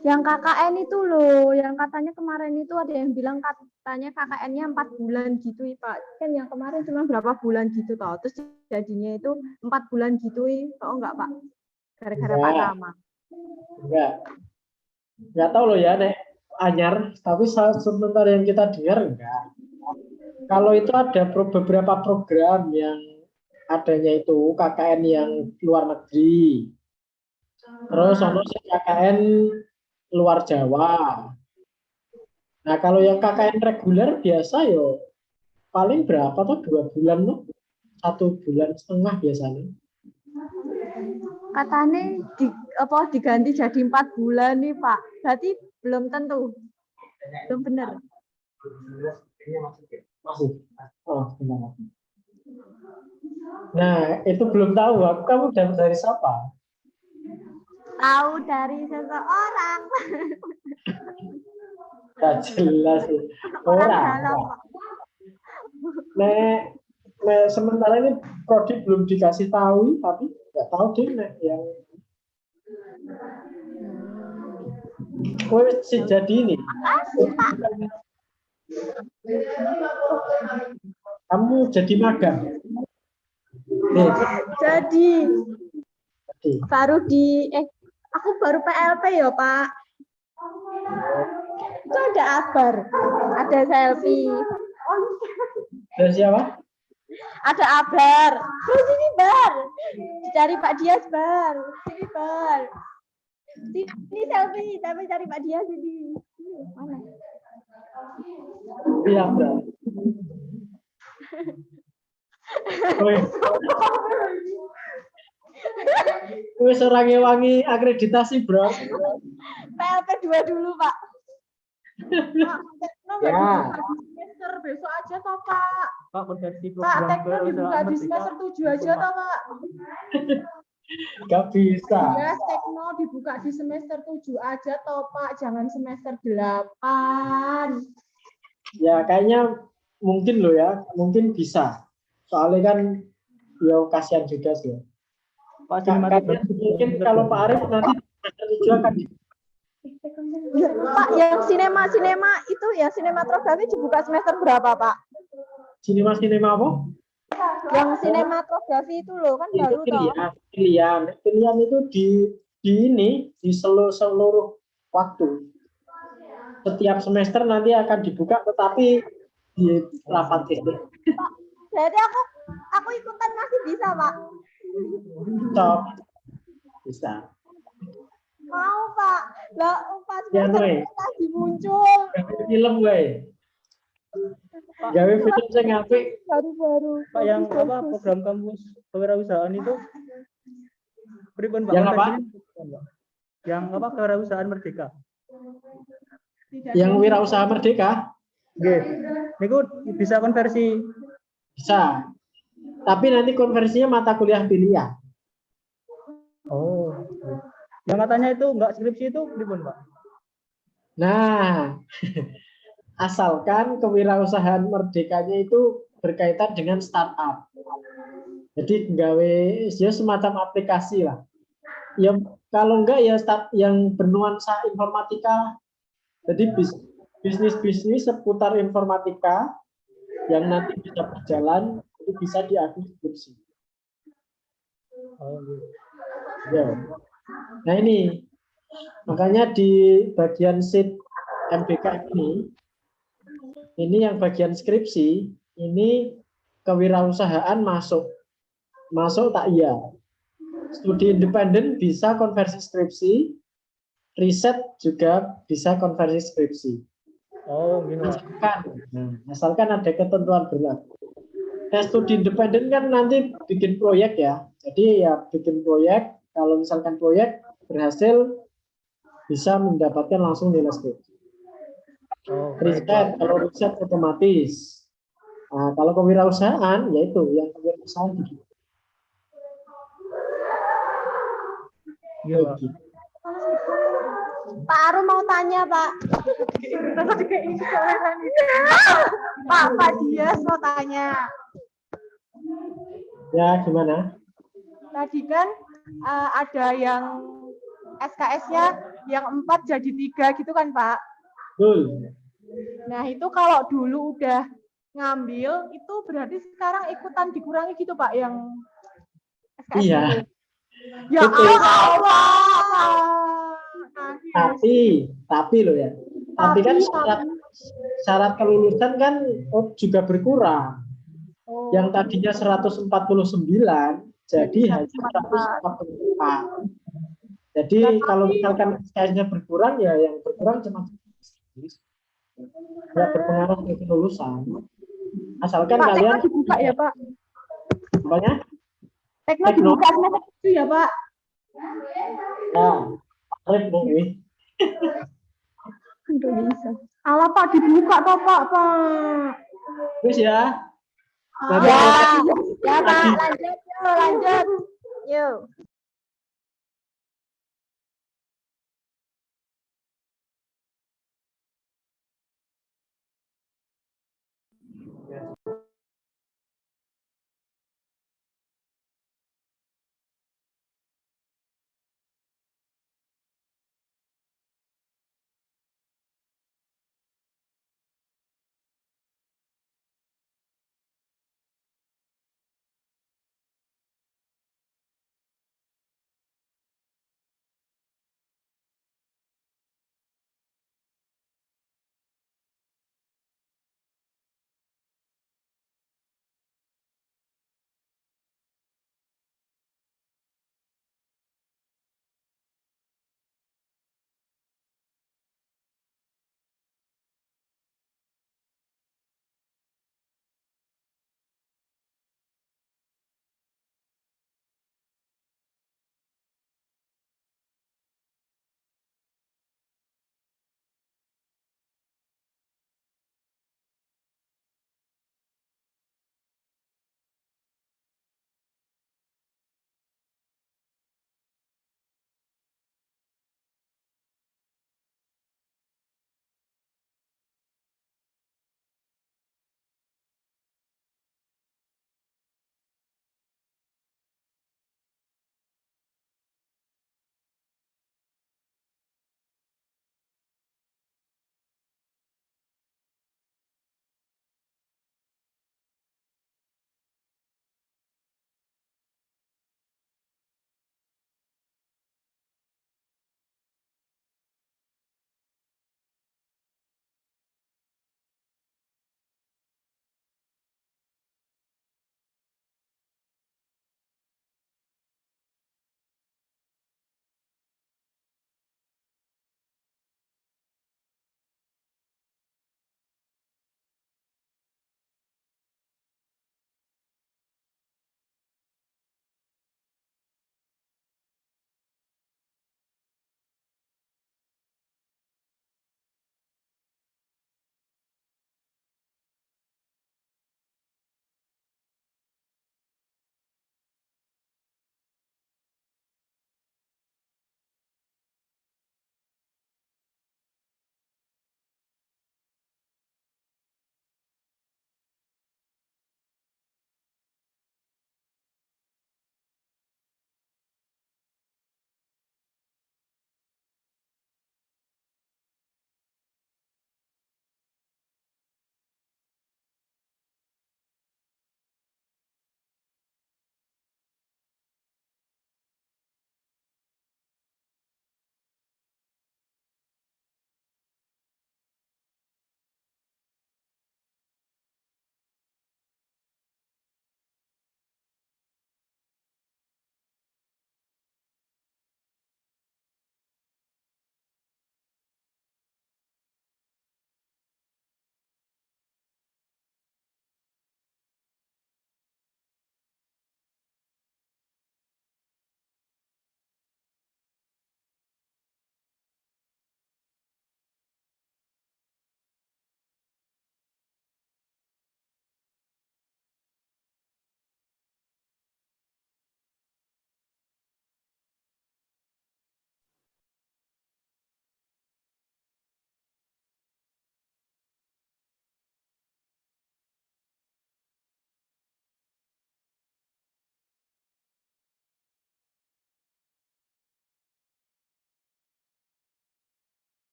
Yang KKN itu loh, yang katanya kemarin itu ada yang bilang katanya KKN-nya 4 bulan gitu Pak. Kan yang kemarin cuma berapa bulan gitu toh. Terus jadinya itu 4 bulan gitu toh enggak Pak? Gara-gara Pak Rama. Enggak tahu loh ya, Nek anyar, tapi sementara yang kita dengar enggak. Kalau itu ada beberapa program yang adanya itu KKN yang luar negeri. Terus ono KKN luar Jawa. Nah, kalau yang KKN reguler biasa yo paling berapa tuh 2 bulan tuh? 1 bulan setengah biasanya. Katanya diganti jadi 4 bulan nih Pak. Berarti belum tentu. Belum benar. Oh, benar. Nah, itu belum tahu. Kamu dari siapa? Tahu dari seseorang. Gak jelas sih. Orang. Nah, sementara ini Prodi belum dikasih tahu, tapi nggak tahu deh yang jadi ini. Kamu jadi magang. Jadi baru aku baru PLP ya Pak. Itu ada Akbar, ada selfie. Dari siapa? Ada Akbar. Terus ini Bar. Cari Pak Dias Bar. Sini Bar. Ini selfie, tapi cari Pak Dias ini. Mana? Iya, Bro. Wis ora ngewangi akreditasi, Bro. PLP 2 dulu, Pak. Ya. Semester besok aja toh, Pak. Pak, konversi Pak, tekno dibuka di semester 7 aja toh, Pak. Gak bisa. Ya, tekno dibuka di semester 7 aja toh, Pak. Jangan semester 8. Ya, kayaknya mungkin loh ya, mungkin bisa. Soalnya kan ya kasihan juga sih. Pak, Mungkin kalau Pak Arif nanti semester 7 akan Ya, Pak, yang sinema itu ya sinematografi dibuka semester berapa, Pak? sinema apa? Yang sinematografi itu loh kan baru toh. Pilihan itu di seluruh waktu. Setiap semester nanti akan dibuka, tetapi di rapat itu. Pak, jadi aku ikutan masih bisa, Pak? Bisa. Mau, Pak. Lah, pas Ya, Noe. lagi muncul. Film gue. Gawe film sing apik. Baru-baru. Pak, yang apa program kampus kewirausahaan itu pripun Pak? Yang apa? Yang apa kewirausahaan merdeka? Yang wirausaha merdeka Nggih. Niku bisa konversi. bisa. Tapi nanti konversinya mata kuliah pilihan. Oh. Yang katanya itu enggak skripsi itu pripun, Pak? Nah, asalkan kewirausahaan merdekanya itu berkaitan dengan startup. Jadi gawe ya semacam aplikasi lah. Ya kalau enggak ya yang bernuansa informatika. Jadi bisnis seputar informatika yang nanti bisa berjalan itu bisa diadu skripsi. Oh, gitu. Ya. Nah ini makanya di bagian sheet MBK ini yang bagian skripsi ini kewirausahaan masuk tak iya. Studi independen bisa konversi skripsi, riset juga bisa konversi skripsi. Oh, gitu. Asalkan ada ketentuan berlaku. Nah, studi independen kan nanti bikin proyek ya. Jadi ya bikin proyek kalau misalkan proyek berhasil bisa mendapatkan langsung nilai skripsi. Oh, baik, Pak. Riset, kalau riset otomatis. Nah, kalau kewirausahaan, yaitu yang kewirausahaan gitu. Iya, Pak. Pak Arum mau tanya, Pak. Pak Dias mau tanya. Ya, gimana? Tadi kan ada yang SKS-nya yang 4 jadi 3 gitu kan, Pak? Betul. Nah, itu kalau dulu udah ngambil, itu berarti sekarang ikutan dikurangi gitu, Pak, yang SKS Iya. itu. Ya Betul. Allah. Tapi loh ya. Tapi kan syarat kelulusan kan juga berkurang. Yang tadinya 149 jadi hanya 144. Jadi kalau misalkan SKS-nya berkurang ya yang berkurang cuma nggak berpengaruh ke kelulusan. Asalkan Pak, kalian Tekno dibuka ya, Pak. apanya? Tekno dibuka semester 7 ya, Pak. Nah, Rep nih. Indonesia. Alah, Pak, dibuka toh, Pak. Terus ya. Ya, ya, Pak, lanjut. Yuk.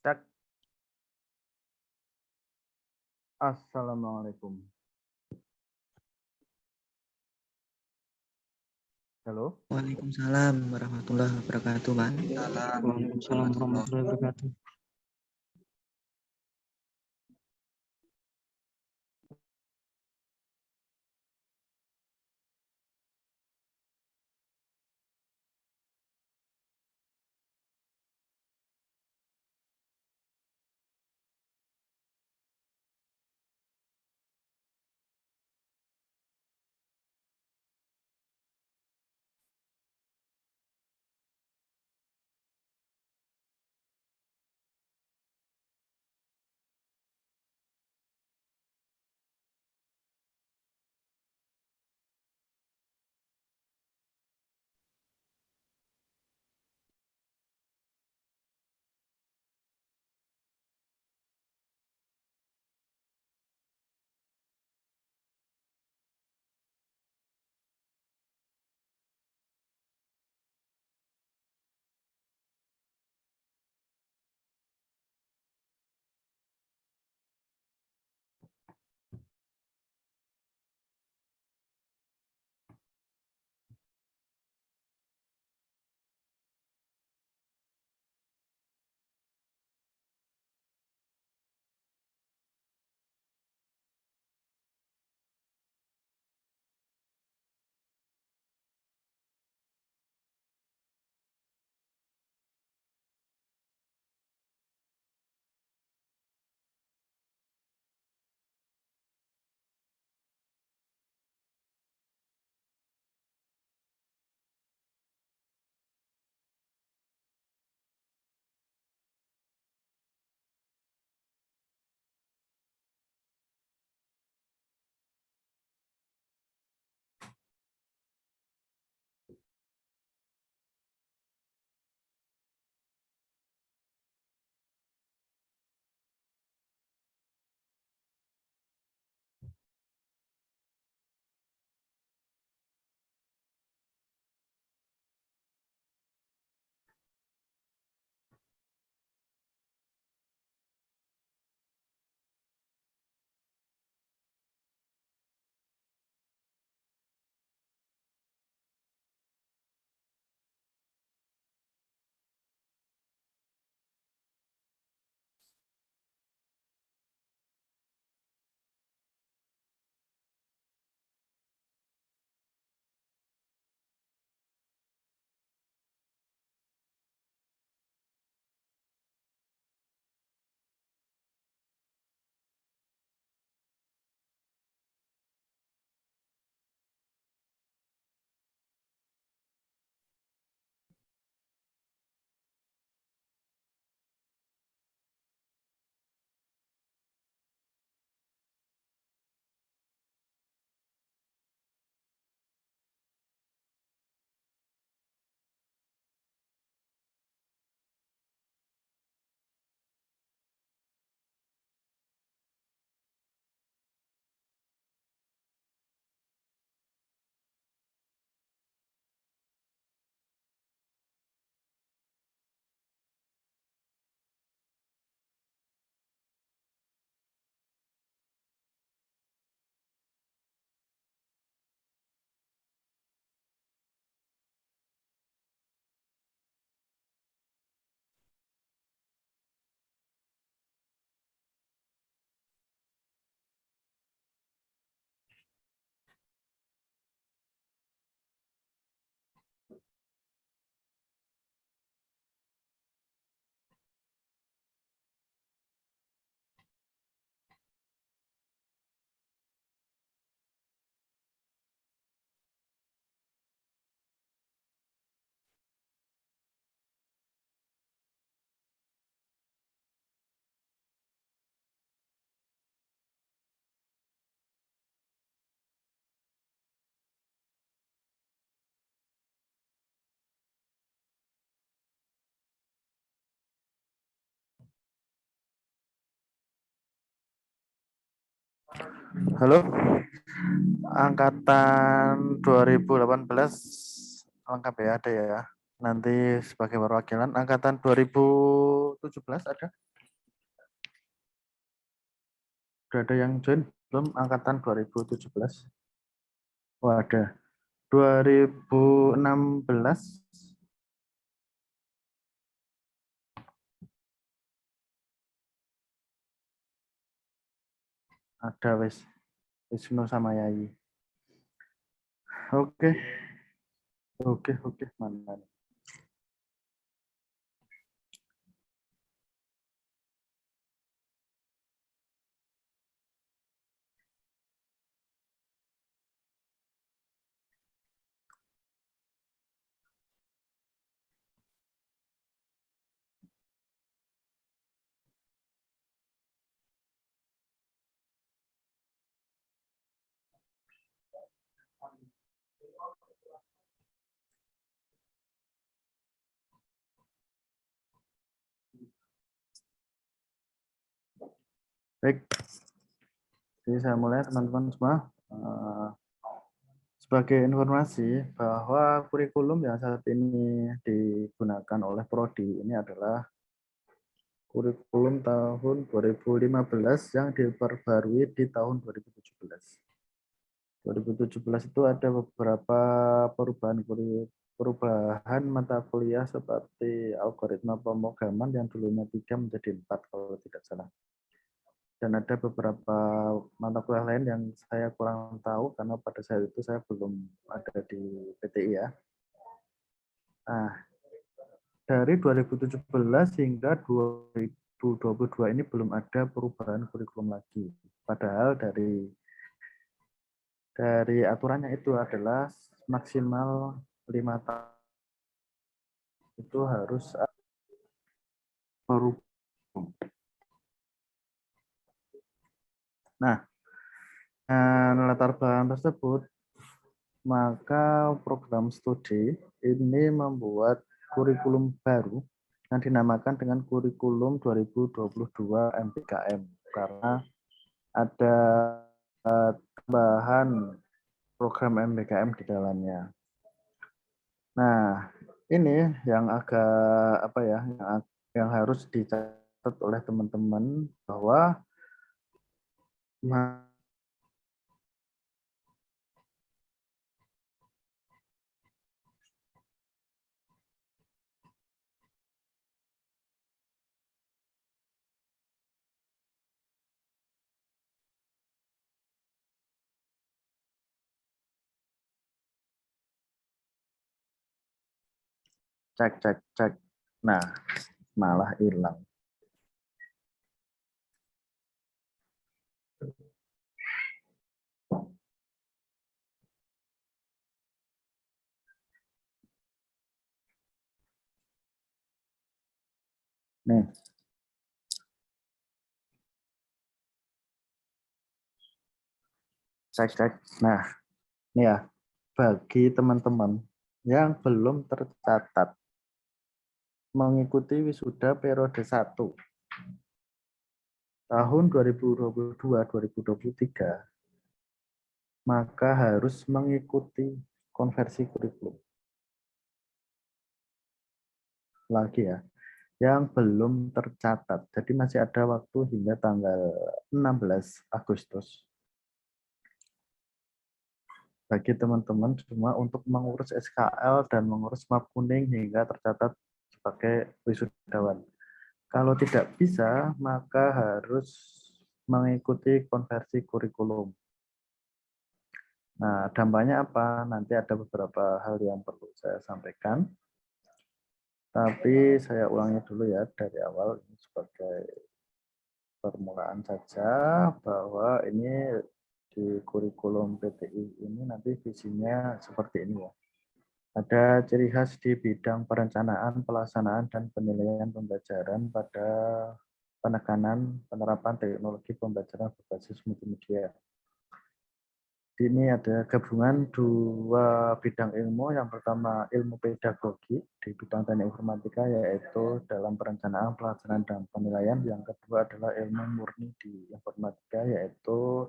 Cek. Assalamualaikum. Halo. Waalaikumsalam warahmatullahi wabarakatuh, Mas. Waalaikumsalam warahmatullahi wabarakatuh. Halo. Angkatan 2018 lengkap ya, ada ya. Nanti sebagai perwakilan angkatan 2017 ada? Sudah ada yang join belum angkatan 2017? Oh, ada. 2016 ada Wisnu sama Yayi. Oke. Oke, mantap. Baik. Jadi saya mulai teman-teman semua. Sebagai informasi bahwa kurikulum yang saat ini digunakan oleh Prodi ini adalah kurikulum tahun 2015 yang diperbarui di tahun 2017. 2017 itu ada beberapa perubahan mata kuliah seperti algoritma pemrograman yang dulunya 3 menjadi 4 kalau tidak salah. Dan ada beberapa mata kuliah lain yang saya kurang tahu karena pada saat itu saya belum ada di PTI ya. Nah, dari 2017 hingga 2022 ini belum ada perubahan kurikulum lagi. Padahal dari aturannya itu adalah maksimal 5 tahun itu harus perubahan. Nah, latar belakang tersebut, maka program studi ini membuat kurikulum baru yang dinamakan dengan kurikulum 2022 MBKM karena ada tambahan program MBKM di dalamnya. Nah, ini yang agak apa ya, yang harus dicatat oleh teman-teman bahwa cek. Nah, malah hilang. Nih. Cek. Nah, ini ya, bagi teman-teman yang belum tercatat mengikuti wisuda periode 1 tahun 2022-2023, maka harus mengikuti konversi kurikulum. Lagi ya, yang belum tercatat. Jadi masih ada waktu hingga tanggal 16 Agustus. Bagi teman-teman semua untuk mengurus SKL dan mengurus map kuning hingga tercatat sebagai wisudawan. Kalau tidak bisa, maka harus mengikuti konversi kurikulum. Nah, dampaknya apa? Nanti ada beberapa hal yang perlu saya sampaikan. Tapi saya ulangi dulu ya dari awal ini sebagai permulaan saja bahwa ini di kurikulum PTI ini nanti visinya seperti ini ya. Ada ciri khas di bidang perencanaan, pelaksanaan, dan penilaian pembelajaran pada penekanan penerapan teknologi pembelajaran berbasis multimedia. Ini ada gabungan 2 bidang ilmu. Yang pertama ilmu pedagogi di bidang teknik informatika yaitu dalam perencanaan, pelaksanaan, dan penilaian. Yang kedua adalah ilmu murni di informatika yaitu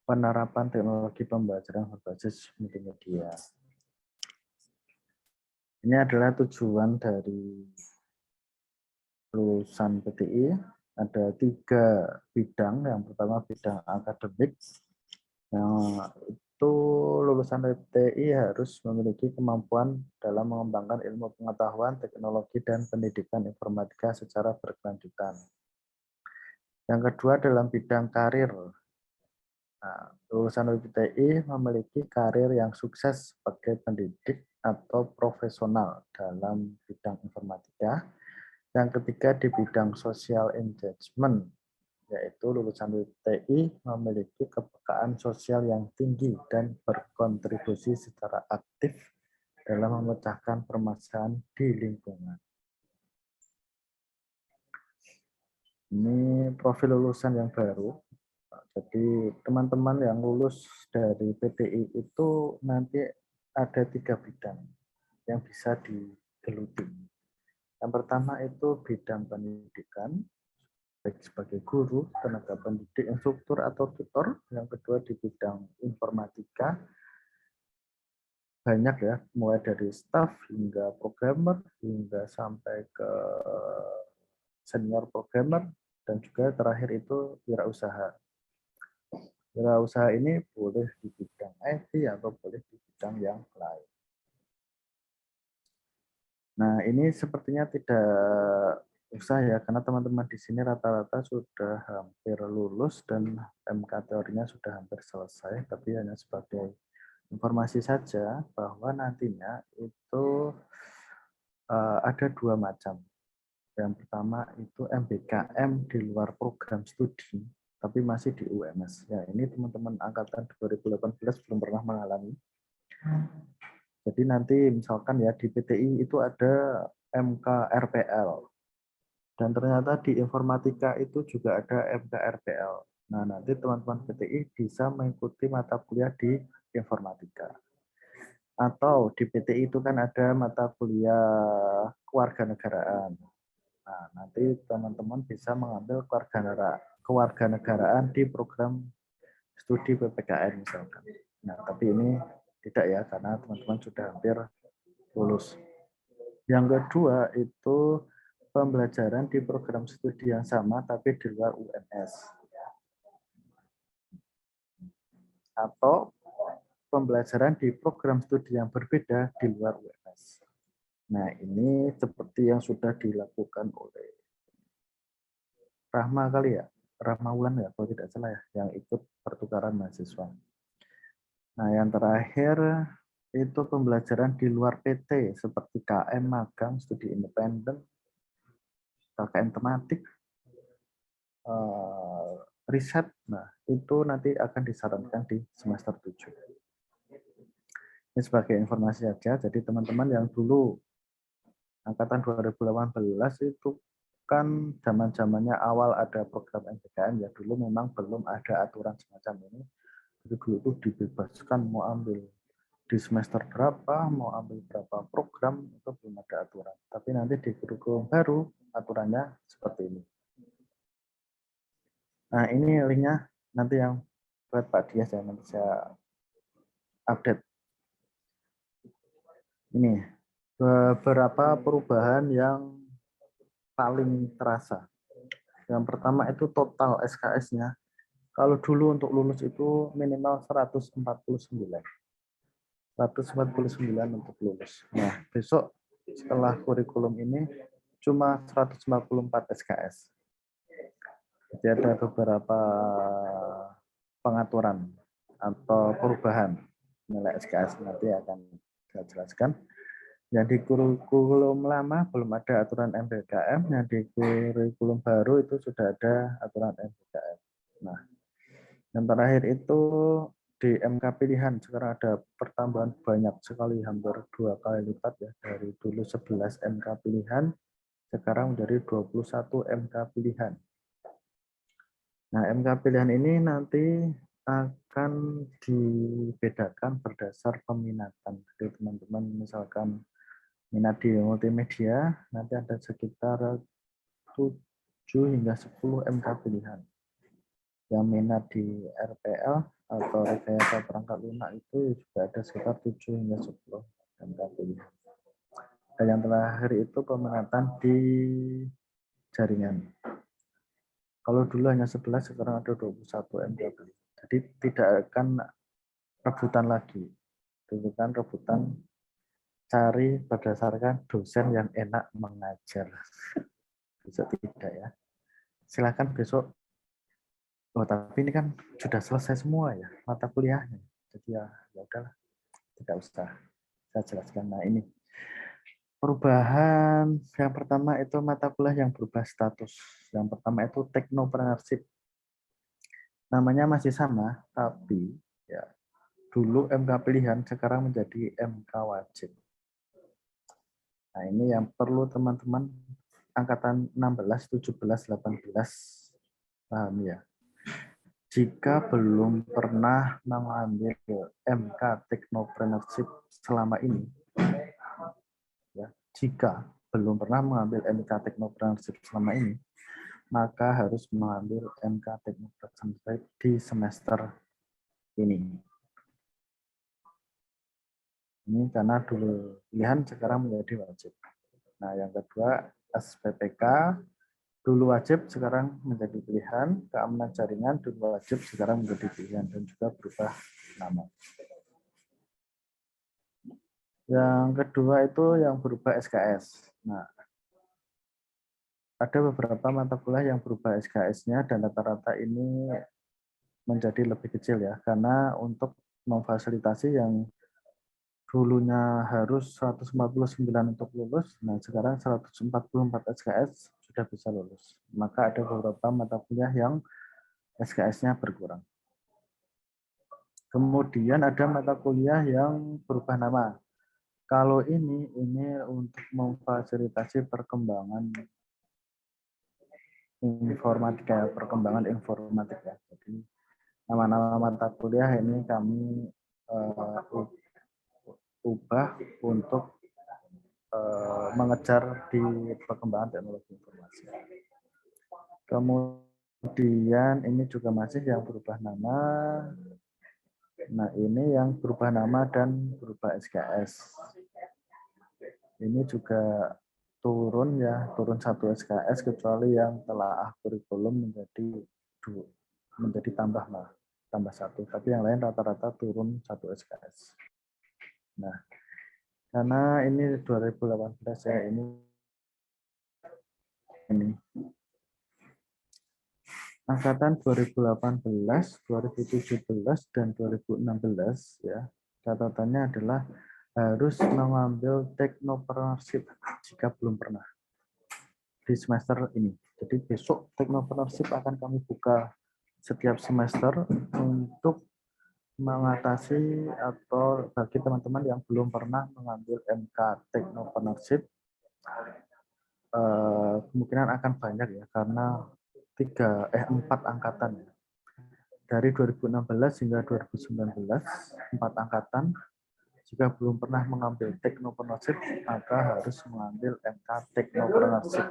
penerapan teknologi pembelajaran berbasis multimedia. Ini adalah tujuan dari lulusan PTI ada 3 bidang. Yang pertama bidang akademik. Nah, itu lulusan PTI harus memiliki kemampuan dalam mengembangkan ilmu pengetahuan, teknologi, dan pendidikan informatika secara berkelanjutan. Yang kedua dalam bidang karir. Nah, lulusan PTI memiliki karir yang sukses sebagai pendidik atau profesional dalam bidang informatika. Yang ketiga di bidang social engagement, yaitu lulusan PTI memiliki kepekaan sosial yang tinggi dan berkontribusi secara aktif dalam memecahkan permasalahan di lingkungan. Ini profil lulusan yang baru. Jadi teman-teman yang lulus dari PTI itu nanti ada 3 bidang yang bisa digeluti. Yang pertama itu bidang pendidikan, baik sebagai guru, tenaga pendidik, instruktur, atau tutor. Yang kedua di bidang informatika, banyak ya, mulai dari staff hingga programmer, hingga sampai ke senior programmer, dan juga terakhir itu wirausaha. Wirausaha ini boleh di bidang IT atau boleh di bidang yang lain. Nah, ini sepertinya tidak usah ya, karena teman-teman di sini rata-rata sudah hampir lulus dan MK teorinya sudah hampir selesai, tapi hanya sebagai informasi saja bahwa nantinya itu ada 2 macam. Yang pertama itu MBKM di luar program studi, tapi masih di UMS. Ya, ini teman-teman angkatan 2018 belum pernah mengalami. Jadi nanti misalkan ya di PTI itu ada MK RPL. Dan ternyata di informatika itu juga ada MK RPL. Nah, nanti teman-teman PTI bisa mengikuti mata kuliah di informatika. Atau di PTI itu kan ada mata kuliah kewarganegaraan. Nah, nanti teman-teman bisa mengambil kewarganegaraan di program studi PPKN misalkan. Nah, tapi ini tidak ya, karena teman-teman sudah hampir lulus. Yang kedua itu pembelajaran di program studi yang sama tapi di luar UNS. Atau pembelajaran di program studi yang berbeda di luar UNS. Nah, ini seperti yang sudah dilakukan oleh Rahma kali ya, Rahma Wulan ya, kalau tidak salah ya, yang ikut pertukaran mahasiswa. Nah, yang terakhir itu pembelajaran di luar PT seperti KM, magang, studi independen, KKN tematik, riset. Nah, itu nanti akan disarankan di semester 7. Ini sebagai informasi saja, jadi teman-teman yang dulu angkatan 2018 itu kan zaman-zamannya awal ada program MBKM ya, dulu memang belum ada aturan semacam ini. Jadi dulu itu dibebaskan mau ambil di semester berapa, mau ambil berapa program, itu belum ada aturan. Tapi nanti di kurikulum baru aturannya seperti ini. Nah, ini linknya nanti yang buat Pak Dias ya, nanti saya update. Ini beberapa perubahan yang paling terasa. Yang pertama itu total SKS-nya. Kalau dulu untuk lulus itu minimal 149. 149 untuk lulus. Nah, besok setelah kurikulum ini cuma 154 SKS. Jadi ada beberapa pengaturan atau perubahan nilai SKS, nanti akan saya jelaskan. Yang di kurikulum lama belum ada aturan MBKM, yang di kurikulum baru itu sudah ada aturan MBKM. Nah, yang terakhir itu di MK pilihan sekarang ada pertambahan banyak sekali, hampir 2 kali lipat ya, dari dulu 11 MK pilihan sekarang menjadi 21 MK pilihan. Nah, MK pilihan ini nanti akan dibedakan berdasar peminatan. Jadi teman-teman misalkan minat di multimedia, nanti ada sekitar 7 hingga 10 MK pilihan. Yang minat di RPL atau rekayasa perangkat lunak itu juga ada sekitar 7 hingga 10 MK pilihan. Dan yang terakhir itu peminatan di jaringan. Kalau dulu hanya 11, sekarang ada 21 MKP. Jadi tidak akan rebutan lagi. Dulu kan rebutan cari berdasarkan dosen yang enak mengajar. Besok tidak ya. Silakan besok. Oh, tapi ini kan sudah selesai semua ya mata kuliahnya. Jadi ya udahlah, tidak usah saya jelaskan. Nah ini perubahan yang pertama itu mata kuliah yang berubah status. Yang pertama itu technopreneurship. Namanya masih sama, tapi ya dulu MK pilihan, sekarang menjadi MK wajib. Nah ini yang perlu teman-teman angkatan 16, 17, 18 paham ya. Jika belum pernah mengambil MK Technopreneurship selama ini, ya, jika belum pernah mengambil MK Technopreneurship selama ini, maka harus mengambil MK Technopreneurship di semester ini. Ini karena dulu pilihan, sekarang menjadi wajib. Nah, yang kedua, SPPK, dulu wajib, sekarang menjadi pilihan. Keamanan jaringan, dulu wajib, sekarang menjadi pilihan, dan juga berubah nama. Yang kedua itu yang berubah SKS. Nah, ada beberapa mata kuliah yang berubah SKS-nya dan rata-rata ini menjadi lebih kecil ya, karena untuk memfasilitasi yang dulunya harus 149 untuk lulus, nah sekarang 144 SKS sudah bisa lulus. Maka ada beberapa mata kuliah yang SKS-nya berkurang. Kemudian ada mata kuliah yang berubah nama. Kalau ini untuk memfasilitasi perkembangan informatika, perkembangan informatika. Jadi nama-nama mata kuliah ini kami ubah untuk mengejar di perkembangan teknologi informasi. Kemudian ini juga masih yang berubah nama. Nah ini yang berubah nama dan berubah SKS. Ini juga turun ya, turun 1 SKS kecuali yang telah kurikulum menjadi tambah 1, tapi yang lain rata-rata turun 1 SKS. Nah, karena ini 2018 ya, ini angkatan 2018, 2017 dan 2016 ya. Catatannya adalah harus mengambil technopreneurship jika belum pernah di semester ini. Jadi besok technopreneurship akan kami buka setiap semester untuk mengatasi atau bagi teman-teman yang belum pernah mengambil MK Technopreneurship, kemungkinan akan banyak ya, karena 4 angkatan ya. Dari 2016 hingga 2019, 4 angkatan. Jika belum pernah mengambil Technopreneurship, maka harus mengambil MK Technopreneurship.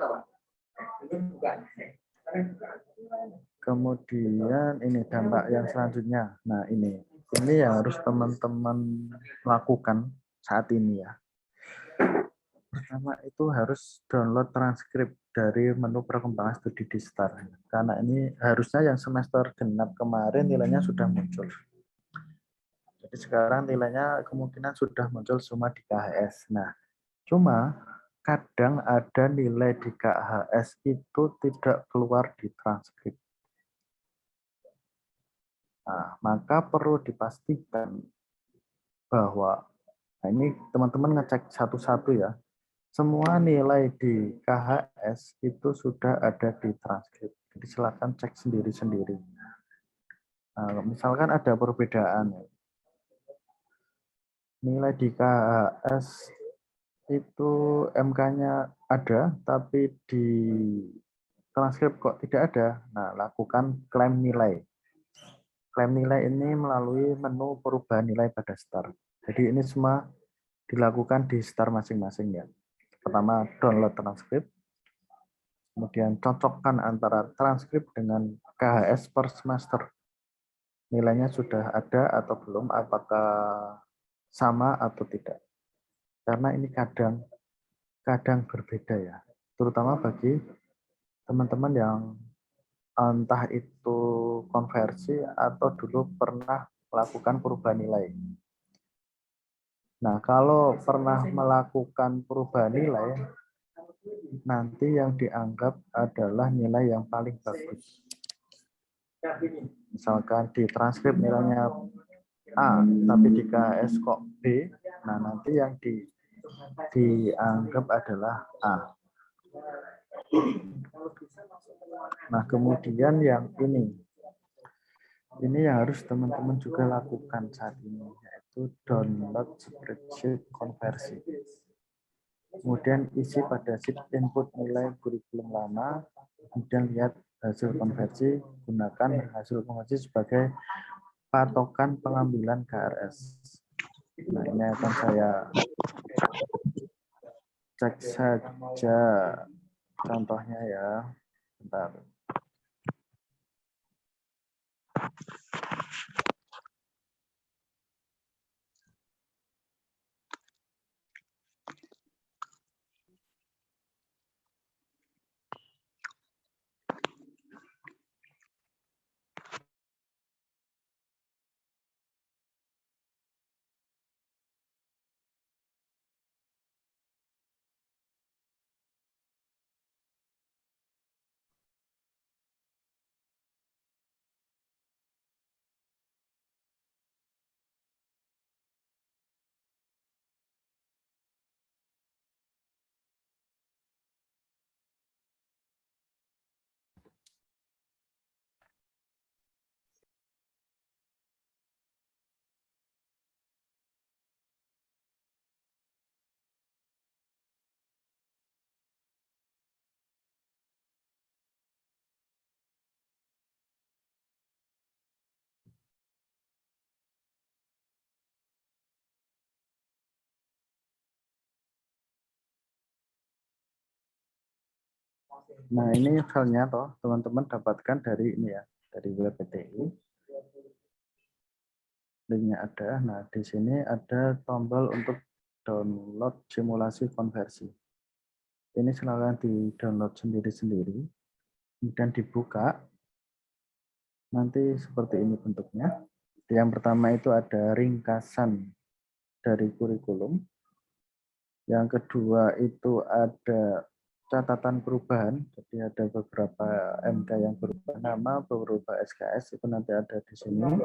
Kemudian ini dampak yang selanjutnya. Nah ini yang harus teman-teman lakukan saat ini ya. Pertama itu harus download transkrip dari menu perkembangan studi di STAR. Karena ini harusnya yang semester genap kemarin nilainya sudah muncul. Jadi sekarang nilainya kemungkinan sudah muncul semua di KHS. Nah, cuma kadang ada nilai di KHS itu tidak keluar di transkrip. Nah, maka perlu dipastikan bahwa, nah ini teman-teman ngecek satu-satu ya, semua nilai di KHS itu sudah ada di transkrip. Jadi silakan cek sendiri-sendiri. Nah, misalkan ada perbedaan, nilai di KHS itu MK-nya ada, tapi di transkrip kok tidak ada. Nah, lakukan klaim nilai. Klaim nilai ini melalui menu perubahan nilai pada STAR. Jadi ini semua dilakukan di STAR masing-masing ya. Pertama, download transkrip. Kemudian cocokkan antara transkrip dengan KHS per semester. Nilainya sudah ada atau belum, apakah sama atau tidak. Karena ini kadang berbeda ya, terutama bagi teman-teman yang entah itu konversi atau dulu pernah melakukan perubahan nilai. Nah, kalau pernah melakukan perubahan nilai, nanti yang dianggap adalah nilai yang paling bagus. Misalkan di transkrip nilainya A, tapi di KS kok B, nah nanti yang dianggap adalah A. Nah, kemudian yang ini yang harus teman-teman juga lakukan saat ini, yaitu download spreadsheet konversi. Kemudian isi pada sheet input nilai kurikulum lama, kemudian lihat hasil konversi, gunakan hasil konversi sebagai patokan pengambilan KRS. Nah, ini akan saya cek saja contohnya ya. Bentar. Nah, ini filenya toh teman-teman dapatkan dari ini ya, dari web PTI. Linknya ada. Nah, di sini ada tombol untuk download simulasi konversi. Ini silakan di-download sendiri-sendiri, kemudian dibuka. Nanti seperti ini bentuknya. Yang pertama itu ada ringkasan dari kurikulum. Yang kedua itu ada catatan perubahan, jadi ada beberapa MK yang berubah nama, beberapa SKS itu nanti ada di sini.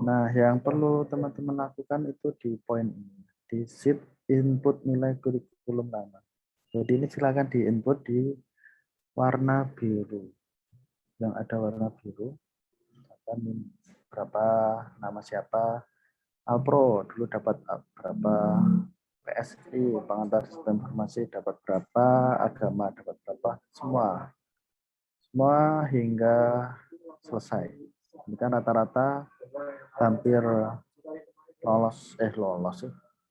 Nah, yang perlu teman-teman lakukan itu di poin ini, di sheet input nilai kurikulum lama. Jadi ini silakan di input di warna biru, yang ada warna biru. Berapa, nama siapa, Alpro dulu dapat berapa, PSI pengantar sistem informasi dapat berapa, agama dapat berapa, semua hingga selesai. Ini kan rata-rata hampir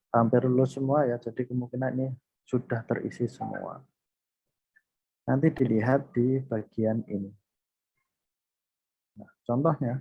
hampir lulus semua ya, jadi kemungkinan ini sudah terisi semua. Nanti dilihat di bagian ini. Nah, contohnya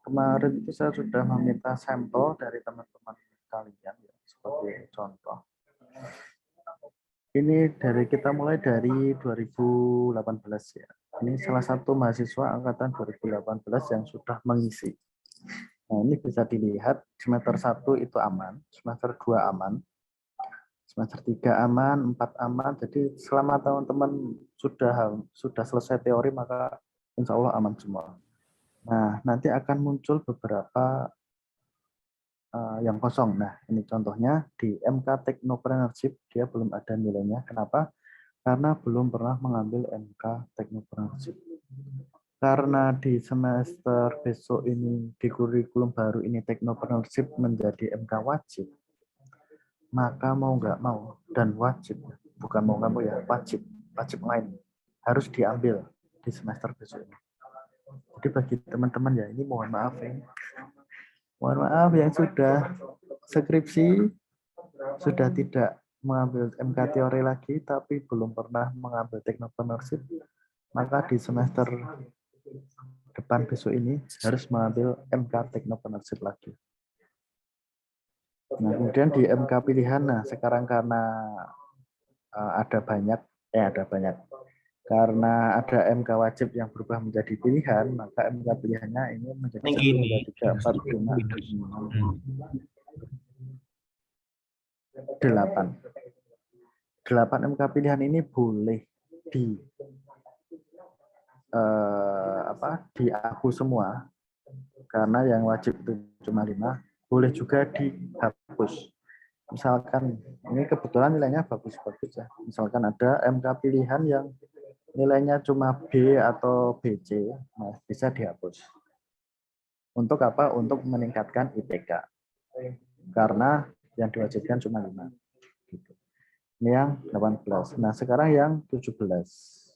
kemarin itu saya sudah meminta sampel dari teman-teman kalian ya, sebagai contoh. Ini kita mulai dari 2018 ya. Ini salah satu mahasiswa angkatan 2018 yang sudah mengisi. Nah, ini bisa dilihat semester 1 itu aman, semester 2 aman, semester 3 aman, 4 aman. Jadi selama teman-teman sudah selesai teori, maka insya Allah aman semua. Nah, nanti akan muncul beberapa yang kosong. Nah, ini contohnya di MK Technopreneurship, dia belum ada nilainya. Kenapa? Karena belum pernah mengambil MK Technopreneurship. Karena di semester besok ini, di kurikulum baru ini, Technopreneurship menjadi MK wajib, maka mau nggak mau, dan wajib, bukan mau nggak mau ya, wajib main. harus diambil di semester besok ini. Jadi bagi teman-teman ya, ini mohon maaf ya. Mohon maaf yang sudah skripsi, sudah tidak mengambil MK teori lagi, tapi belum pernah mengambil teknopreneurship, maka di semester depan besok ini harus mengambil MK teknopreneurship lagi. Nah, kemudian di MK pilihan, nah sekarang karena ada banyak, karena ada MK wajib yang berubah menjadi pilihan, maka MK pilihannya ini menjadi 1, 2, 3, 4, 5, 6, 8. 8 MK pilihan ini boleh dihapus semua, karena yang wajib itu cuma 5, boleh juga dihapus. Misalkan ini kebetulan nilainya bagus-bagus ya. Misalkan ada MK pilihan yang nilainya cuma B atau BC, nah bisa dihapus. Untuk apa? Untuk meningkatkan IPK. Karena yang diwajibkan cuma 5. Gitu. Ini yang 18. Nah, sekarang yang 17.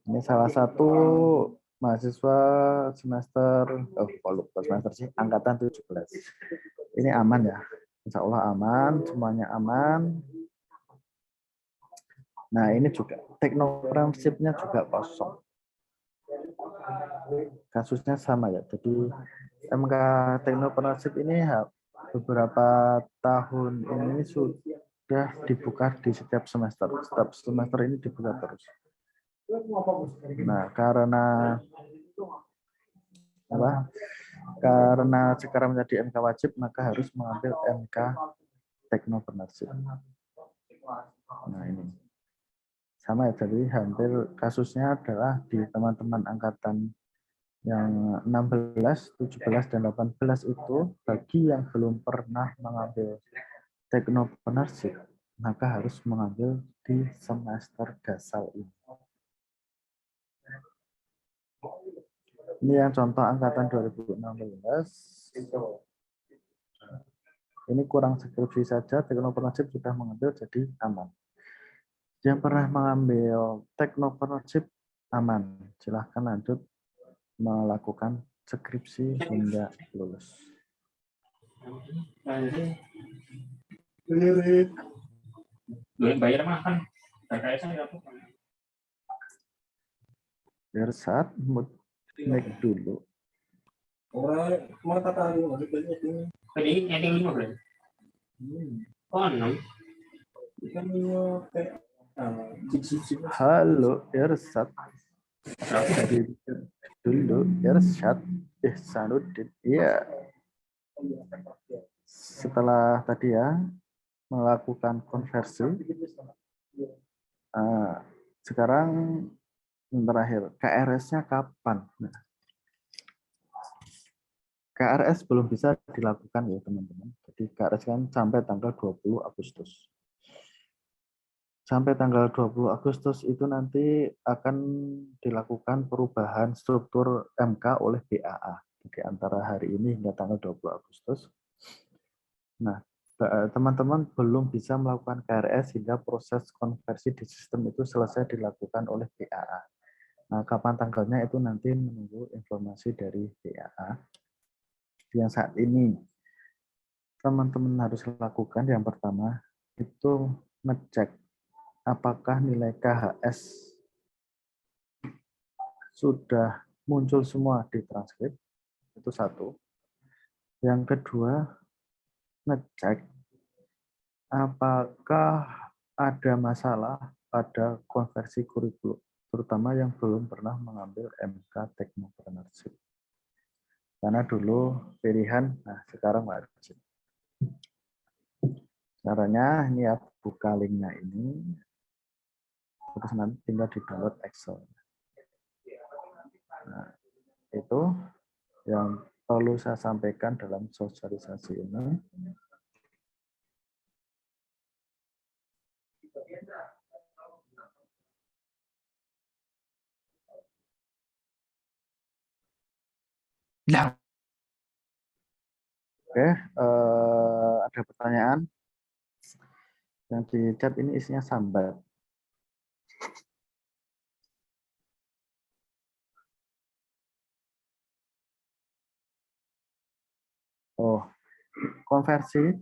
Ini salah satu mahasiswa semester, angkatan 17. Ini aman ya. Insya Allah aman, semuanya aman. Nah, ini juga teknopreneurship-nya juga kosong. Kasusnya sama ya. Jadi MK teknopreneurship ini beberapa tahun ini sudah dibuka di setiap semester. Setiap semester ini dibuka terus. Nah, karena sekarang menjadi MK wajib, maka harus mengambil MK teknopreneurship. Nah, ini sama ya, jadi hampir kasusnya adalah di teman-teman angkatan yang 16, 17, dan 18 itu, bagi yang belum pernah mengambil teknopreneurship, maka harus mengambil di semester dasar ini. Ini yang contoh angkatan 2016. Ini kurang skripsi saja, teknopreneurship sudah mengambil, jadi aman. Yang pernah mengambil teknopreneurship aman, silahkan lanjut melakukan skripsi hingga lulus. Biar saat naik dulu. Halo, Irsat. Dulu Irsyad Ihsanuddin. Iya. Setelah tadi ya melakukan konversi, sekarang terakhir KRS-nya kapan? Nah, KRS belum bisa dilakukan ya teman-teman. Jadi KRS kan sampai tanggal 20 Agustus. Sampai tanggal 20 Agustus itu nanti akan dilakukan perubahan struktur MK oleh BAA. Jadi antara hari ini hingga tanggal 20 Agustus. Nah, teman-teman belum bisa melakukan KRS hingga proses konversi di sistem itu selesai dilakukan oleh BAA. Nah, kapan tanggalnya itu nanti menunggu informasi dari BAA. Yang saat ini teman-teman harus lakukan yang pertama itu ngecek apakah nilai KHS sudah muncul semua di transkrip, itu satu. Yang kedua, ngecek apakah ada masalah pada konversi kurikulum, terutama yang belum pernah mengambil MK teknopreneurship. Karena dulu pilihan, nah sekarang wajib. Caranya ini ya, buka linknya ini. Terus nanti tinggal di-download Excel. Nah, itu yang perlu saya sampaikan dalam sosialisasi ini. Nah. Oke, ada pertanyaan? Yang di chat ini isinya sambat. Oh, konversi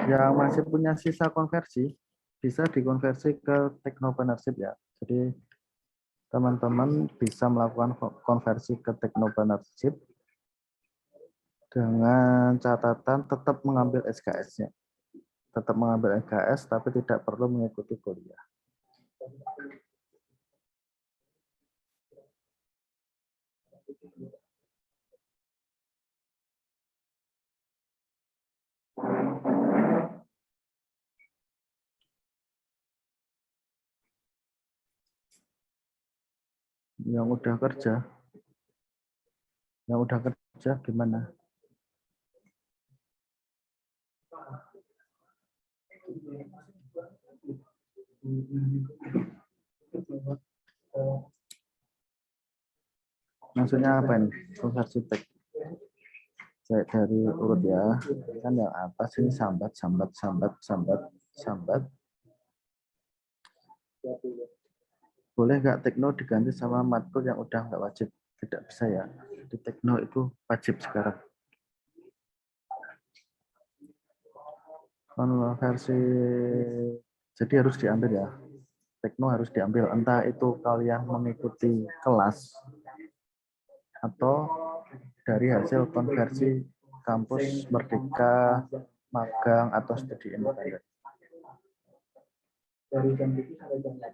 yang masih punya sisa konversi bisa dikonversi ke teknopreneurship ya. Jadi teman-teman bisa melakukan konversi ke teknopreneurship dengan catatan tetap mengambil SKS-nya. Tetap mengambil SKS tapi tidak perlu mengikuti kuliah. Yang udah kerja gimana? Maksudnya apa ini? Konversi teks. Saya dari urut ya. Kan yang atas ini sambat. Boleh nggak tekno diganti sama matkul yang udah nggak wajib? Tidak bisa ya. Di tekno itu wajib sekarang. Konversi jadi harus diambil ya. Tekno harus diambil. Entah itu kalian mengikuti kelas atau dari hasil konversi kampus Merdeka, magang atau studi independen. Dari jam 7 sampai jam 8.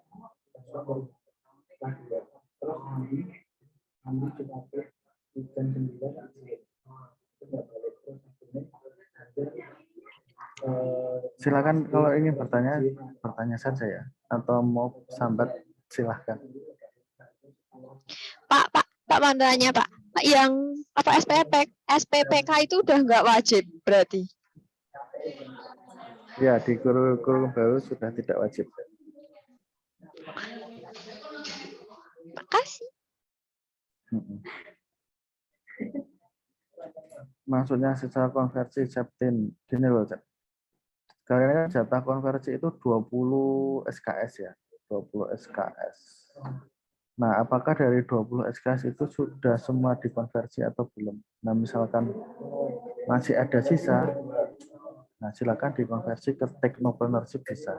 Silakan kalau ingin bertanya saja ya, atau mau sambat silahkan. Pak mandanya Pak, yang apa SPPK itu udah nggak wajib berarti? Ya, di kurikulum baru sudah tidak wajib. Makasih. Maksudnya secara konversi Septin, gini loh, kalian kan jatah konversi itu 20 SKS ya, 20 SKS. Nah, apakah dari 20 SKS itu sudah semua dikonversi atau belum? Nah, misalkan masih ada sisa, nah silakan dikonversi ke teknopreneurship bisa.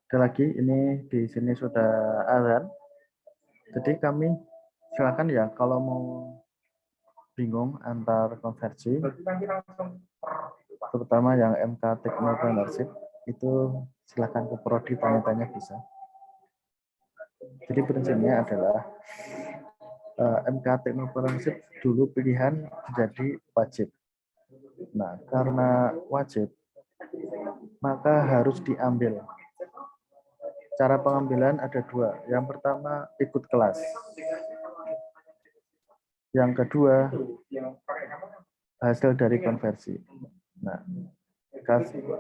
Ada lagi, ini di sini sudah azan. Jadi kami silakan ya kalau mau bingung antar konversi, terutama yang MK Technopreneurship, itu silakan ke prodi tanya-tanya bisa. Jadi prinsipnya adalah MK Technopreneurship dulu pilihan menjadi wajib. Nah, karena wajib, maka harus diambil. Cara pengambilan ada dua. Yang pertama, ikut kelas. Yang kedua, hasil dari konversi.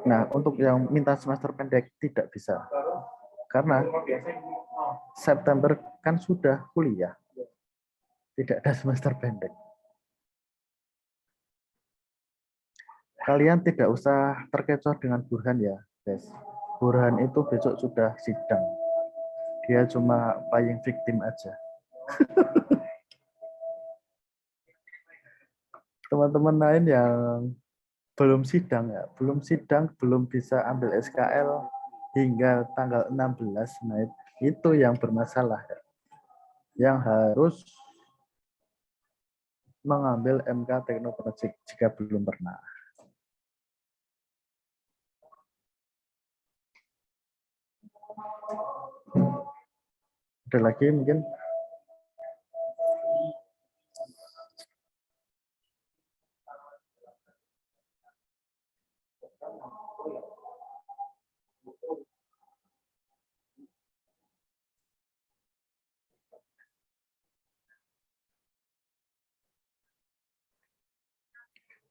Nah, untuk yang minta semester pendek tidak bisa. Karena September kan sudah kuliah. Tidak ada semester pendek. Kalian tidak usah terkecoh dengan Burhan ya, guys. Burhan itu besok sudah sidang. Dia cuma playing victim aja. Teman-teman lain yang belum sidang ya, belum bisa ambil SKL hingga tanggal 16, nah itu yang bermasalah ya. Yang harus mengambil MK Teknopreneurship jika belum pernah. Ada lagi mungkin?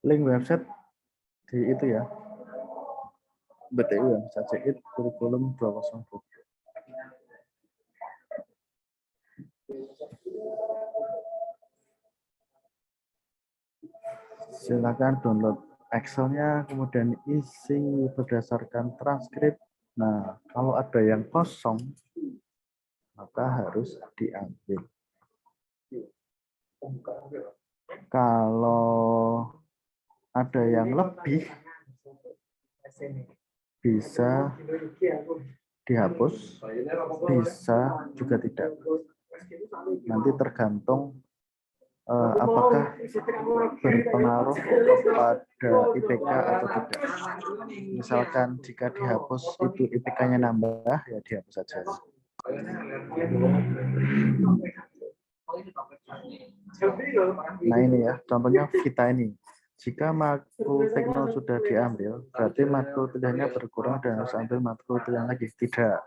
Link website di itu ya, BTU yang bisa cek kurikulum 202. Silakan download Excel-nya, kemudian isi berdasarkan transkrip. Nah, kalau ada yang kosong, maka harus diambil. Kalau ada yang lebih, bisa dihapus, bisa juga tidak. Nanti tergantung apakah berpengaruh kepada IPK atau tidak. Misalkan jika dihapus itu IPK-nya nambah, ya dihapus saja. Nah ini ya, contohnya kita ini. Jika matkul tekno sudah diambil, berarti matkul pilihannya berkurang dan harus ambil matkul pilihan lagi. Tidak.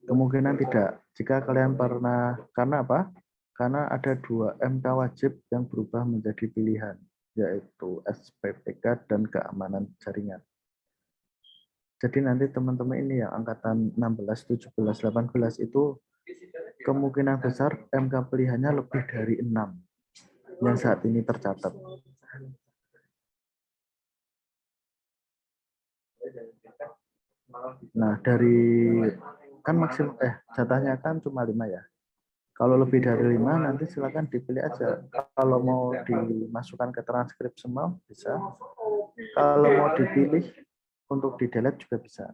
Kemungkinan tidak. Jika kalian pernah, karena apa? Karena ada 2 MK wajib yang berubah menjadi pilihan, yaitu SPPK dan keamanan jaringan. Jadi nanti teman-teman ini yang angkatan 16, 17, 18 itu kemungkinan besar MK pilihannya lebih dari 6 yang saat ini tercatat. Nah, dari kan maksimum jatahnya kan cuma 5 ya. Kalau lebih dari 5 nanti silakan dipilih aja. Kalau mau dimasukkan ke transkrip semua bisa. Kalau mau dipilih untuk di-delete juga bisa.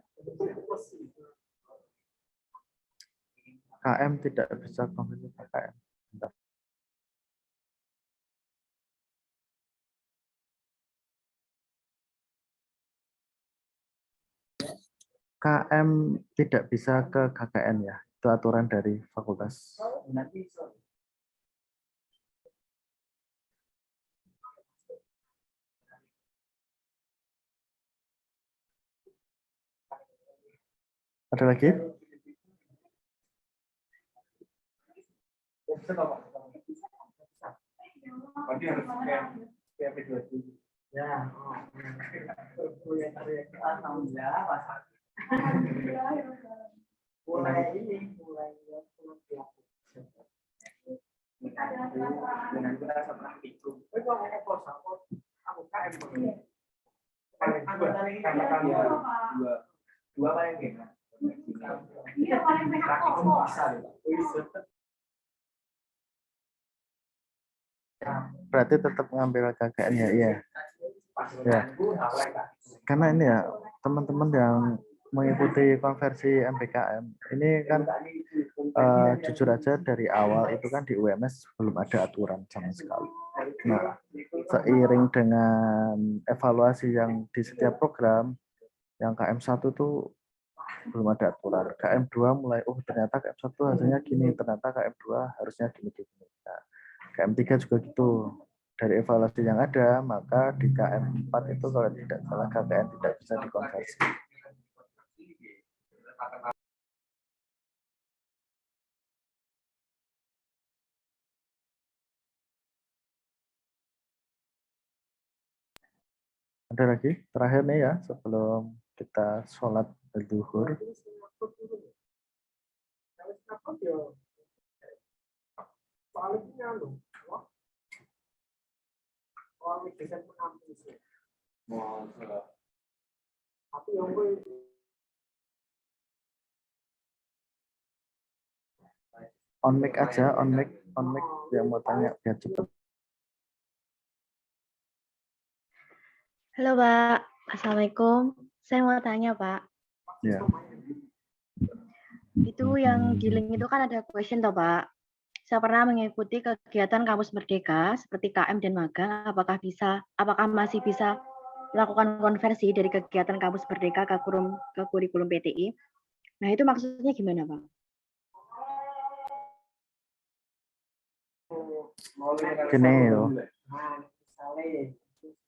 KM tidak bisa konversi KM. KM tidak bisa ke KKN ya. Itu aturan dari fakultas. Ada lagi? Berarti tetap ngambil KKN ya, iya. Ya. Karena ini ya, teman-teman yang mengikuti konversi MBKM, ini kan jujur aja dari awal itu kan di UMS belum ada aturan sama sekali. Nah, seiring dengan evaluasi yang di setiap program, yang KM1 tuh belum ada aturan. KM2 mulai, oh ternyata KM1 hasilnya gini, ternyata KM2 harusnya gini-gini. Nah, KM3 juga gitu. Dari evaluasi yang ada, maka di KM4 itu kalau tidak salah KKN tidak bisa dikonversi. Ada lagi? Terakhir nih ya, sebelum kita sholat zuhur. On mic aja, on mic yang mau tanya biar cepat. Halo Pak, Assalamualaikum. Saya mau tanya Pak, Ya. itu yang di link itu kan ada question toh Pak. Saya pernah mengikuti kegiatan Kampus Merdeka seperti KM dan magang. Apakah masih bisa melakukan konversi dari kegiatan Kampus Merdeka ke kurikulum PTI? Nah itu maksudnya gimana Pak? Gini yo.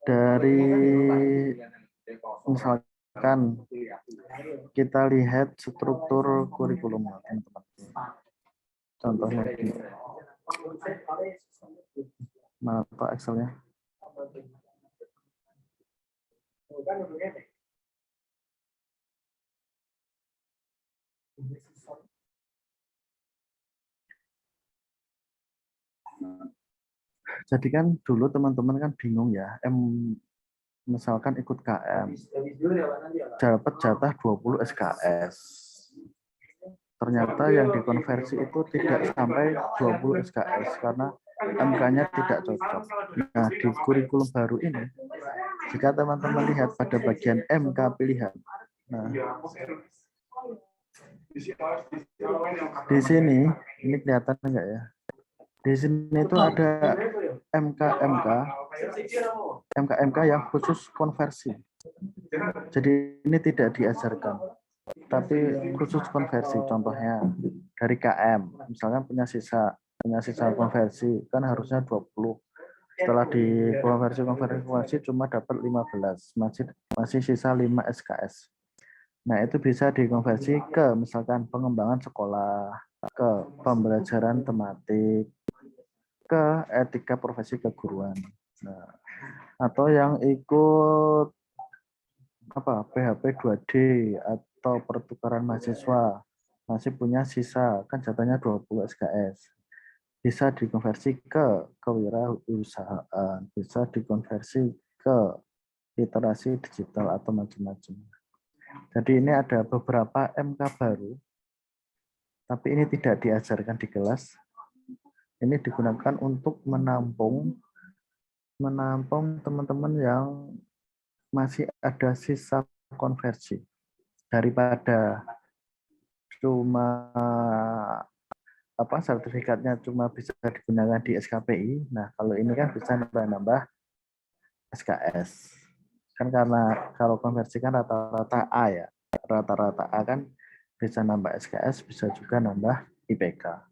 Dari misalkan kita lihat struktur kurikulum teman-teman. Contohnya gini. Mana Pak Excel-nya? Jadi kan dulu teman-teman kan bingung ya, misalkan ikut KM, dapat jatah 20 SKS. Ternyata yang dikonversi itu tidak sampai 20 SKS karena MK-nya tidak cocok. Nah, di kurikulum baru ini, jika teman-teman lihat pada bagian MK pilihan, nah, di sini, ini kelihatan enggak ya? Di sini itu ada MK yang khusus konversi. Jadi ini tidak diajarkan, tapi khusus konversi. Contohnya dari KM, misalkan punya sisa konversi kan harusnya 20. Setelah konversi cuma dapat 15, masih sisa 5 SKS. Nah, itu bisa dikonversi ke misalkan pengembangan sekolah, ke pembelajaran tematik, ke etika profesi keguruan. Nah, atau yang ikut PHP 2D atau pertukaran mahasiswa masih punya sisa kan jatahnya 20 SKS. Bisa dikonversi ke kewirausahaan, bisa dikonversi ke literasi digital atau macam-macam. Jadi ini ada beberapa MK baru, tapi ini tidak diajarkan di kelas. Ini digunakan untuk menampung teman-teman yang masih ada sisa konversi. Daripada cuma sertifikatnya cuma bisa digunakan di SKPI. Nah, kalau ini kan bisa nambah SKS. Kan karena kalau konversi kan rata-rata A ya. Rata-rata A kan bisa nambah SKS, bisa juga nambah IPK.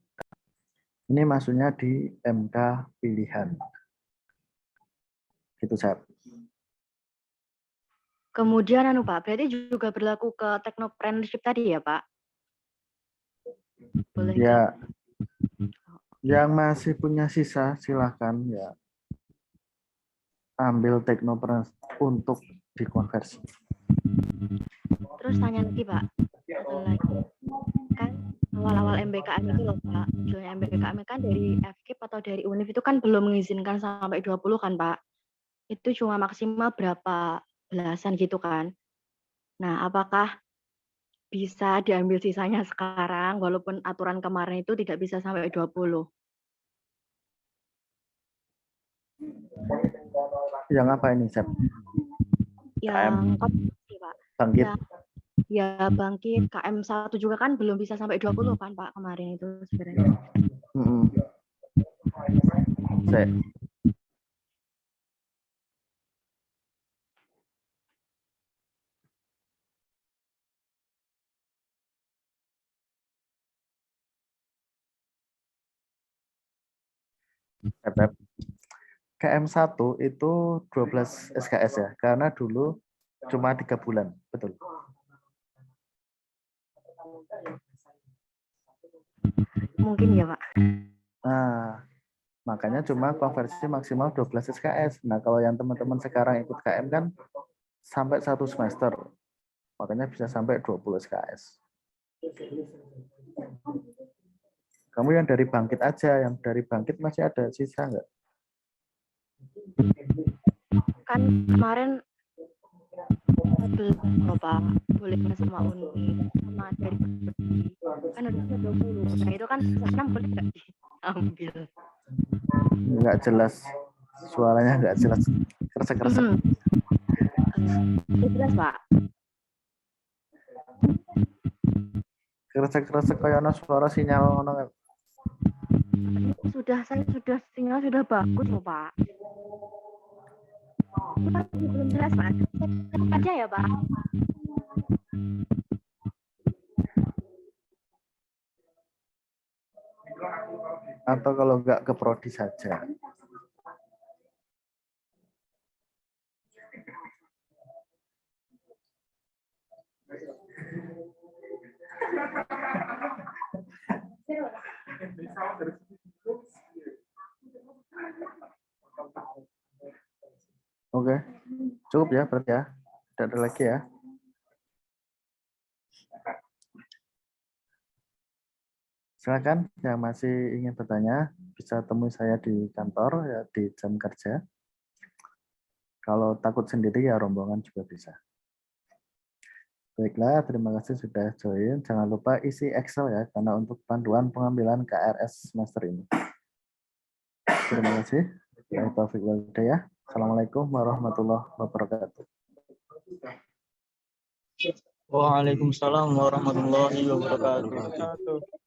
Ini maksudnya di MK pilihan. Gitu, Sep. Kemudian Pak, berarti juga berlaku ke technopreneurship tadi ya, Pak? Boleh ya. Yang masih punya sisa silahkan ya ambil teknopreneurship untuk dikonversi. Terus tanya lagi, Pak. Satu lagi. Kan awal-awal MBKM itu loh, Pak. Judulnya MBKM kan dari FKIP atau dari UNIF itu kan belum mengizinkan sampai 20 kan, Pak. Itu cuma maksimal berapa belasan gitu kan. Nah, apakah bisa diambil sisanya sekarang walaupun aturan kemarin itu tidak bisa sampai 20? Yang apa ini, Sep? Yang Pak. Bangkit. Ya bangkit KM1 juga kan belum bisa sampai 20 kan Pak kemarin itu sebenarnya. KM1 itu 12 SKS ya, karena dulu cuma 3 bulan, betul. Mungkin ya, Pak. Nah, makanya cuma konversi maksimal 12 SKS. Nah, kalau yang teman-teman sekarang ikut KM kan sampai 1 semester. Makanya bisa sampai 20 SKS. Kamu yang dari bangkit aja, yang dari bangkit masih ada sisa nggak? Kan kemarin Bapak boleh sama Uni sama dari kan harusnya 20. Nah, itu kan 6 boleh nggak diambil? Nggak jelas. Suaranya nggak jelas. Keresek-keresek. Jelas, Pak. Keresek-keresek kayak ono suara sinyal ono. Sinyal sudah bagus loh, Pak. Pak, belum jelas, Pak. Aja ya, Pak. Atau kalau nggak ke prodi saja. Oke, cukup ya berarti ya. Tidak ada lagi ya. Silakan yang masih ingin bertanya bisa temui saya di kantor ya di jam kerja. Kalau takut sendiri ya rombongan juga bisa. Baiklah, terima kasih sudah join. Jangan lupa isi Excel ya karena untuk panduan pengambilan KRS semester ini. Terima kasih. Taufik wal hidayah. Assalamualaikum warahmatullahi wabarakatuh. Waalaikumsalam warahmatullahi wabarakatuh.